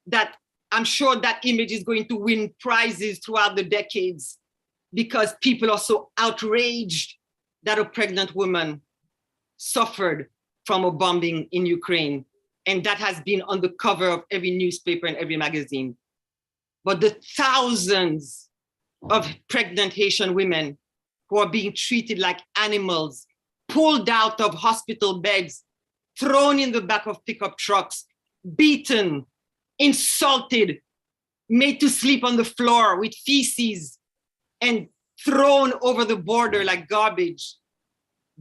that I'm sure that image is going to win prizes throughout the decades, because people are so outraged that a pregnant woman suffered from a bombing in Ukraine. And that has been on the cover of every newspaper and every magazine. But the thousands of pregnant Haitian women who are being treated like animals, pulled out of hospital beds, thrown in the back of pickup trucks, beaten, insulted, made to sleep on the floor with feces and thrown over the border like garbage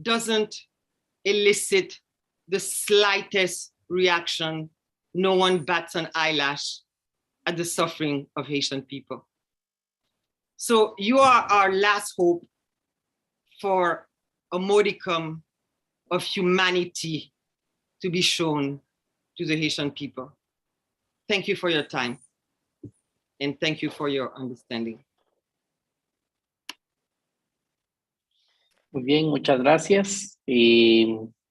doesn't elicit the slightest reaction. No one bats an eyelash at the suffering of Haitian people. So you are our last hope for a modicum of humanity to be shown to the Haitian people. Thank you for your time. And thank you for your understanding. Muy bien, muchas gracias.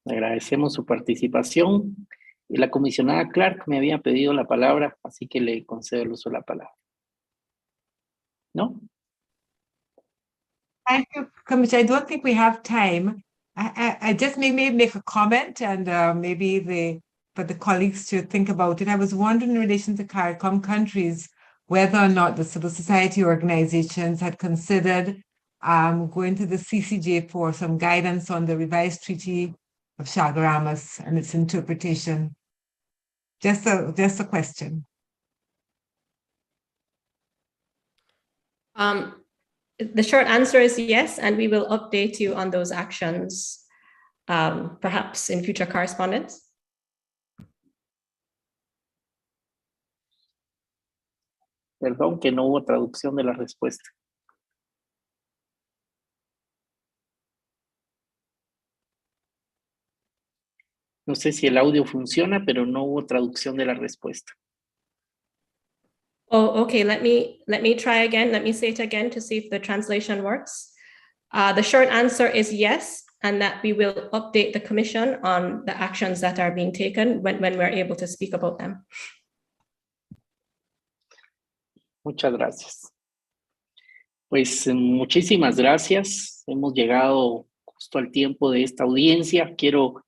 Agradecemos su participación. Y la comisionada Clark me había pedido la palabra, así que le concedo el uso de la palabra. ¿No? Thank you, Commissioner. I don't think we have time. I just maybe make a comment and maybe for the colleagues to think about it. I was wondering in relation to CARICOM countries, whether or not the civil society organizations had considered going to the CCJ for some guidance on the revised Treaty of Chaguaramas and its interpretation. Just a question. The short answer is yes, and we will update you on those actions, perhaps in future correspondence. Perdón que no hubo traducción de la respuesta. No sé si el audio funciona, pero no hubo traducción de la respuesta. Oh, okay, let me try again. Let me say it again to see if the translation works. The short answer is yes, and that we will update the Commission on the actions that are being taken when we're able to speak about them. Muchas gracias. Pues muchísimas gracias. Hemos llegado justo al tiempo de esta audiencia. Quiero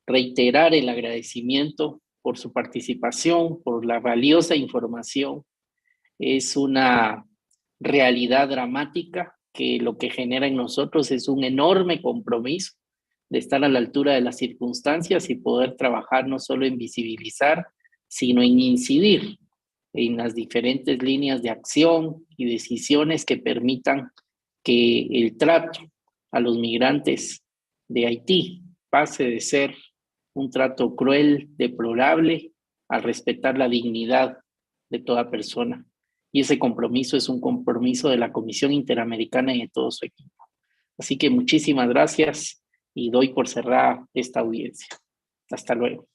reiterar el agradecimiento por su participación, por la valiosa información. Es una realidad dramática que lo que genera en nosotros es un enorme compromiso de estar a la altura de las circunstancias y poder trabajar no solo en visibilizar, sino en incidir en las diferentes líneas de acción y decisiones que permitan que el trato a los migrantes de Haití pase de ser un trato cruel, deplorable, a respetar la dignidad de toda persona. Y ese compromiso es un compromiso de la Comisión Interamericana y de todo su equipo. Así que muchísimas gracias y doy por cerrada esta audiencia. Hasta luego.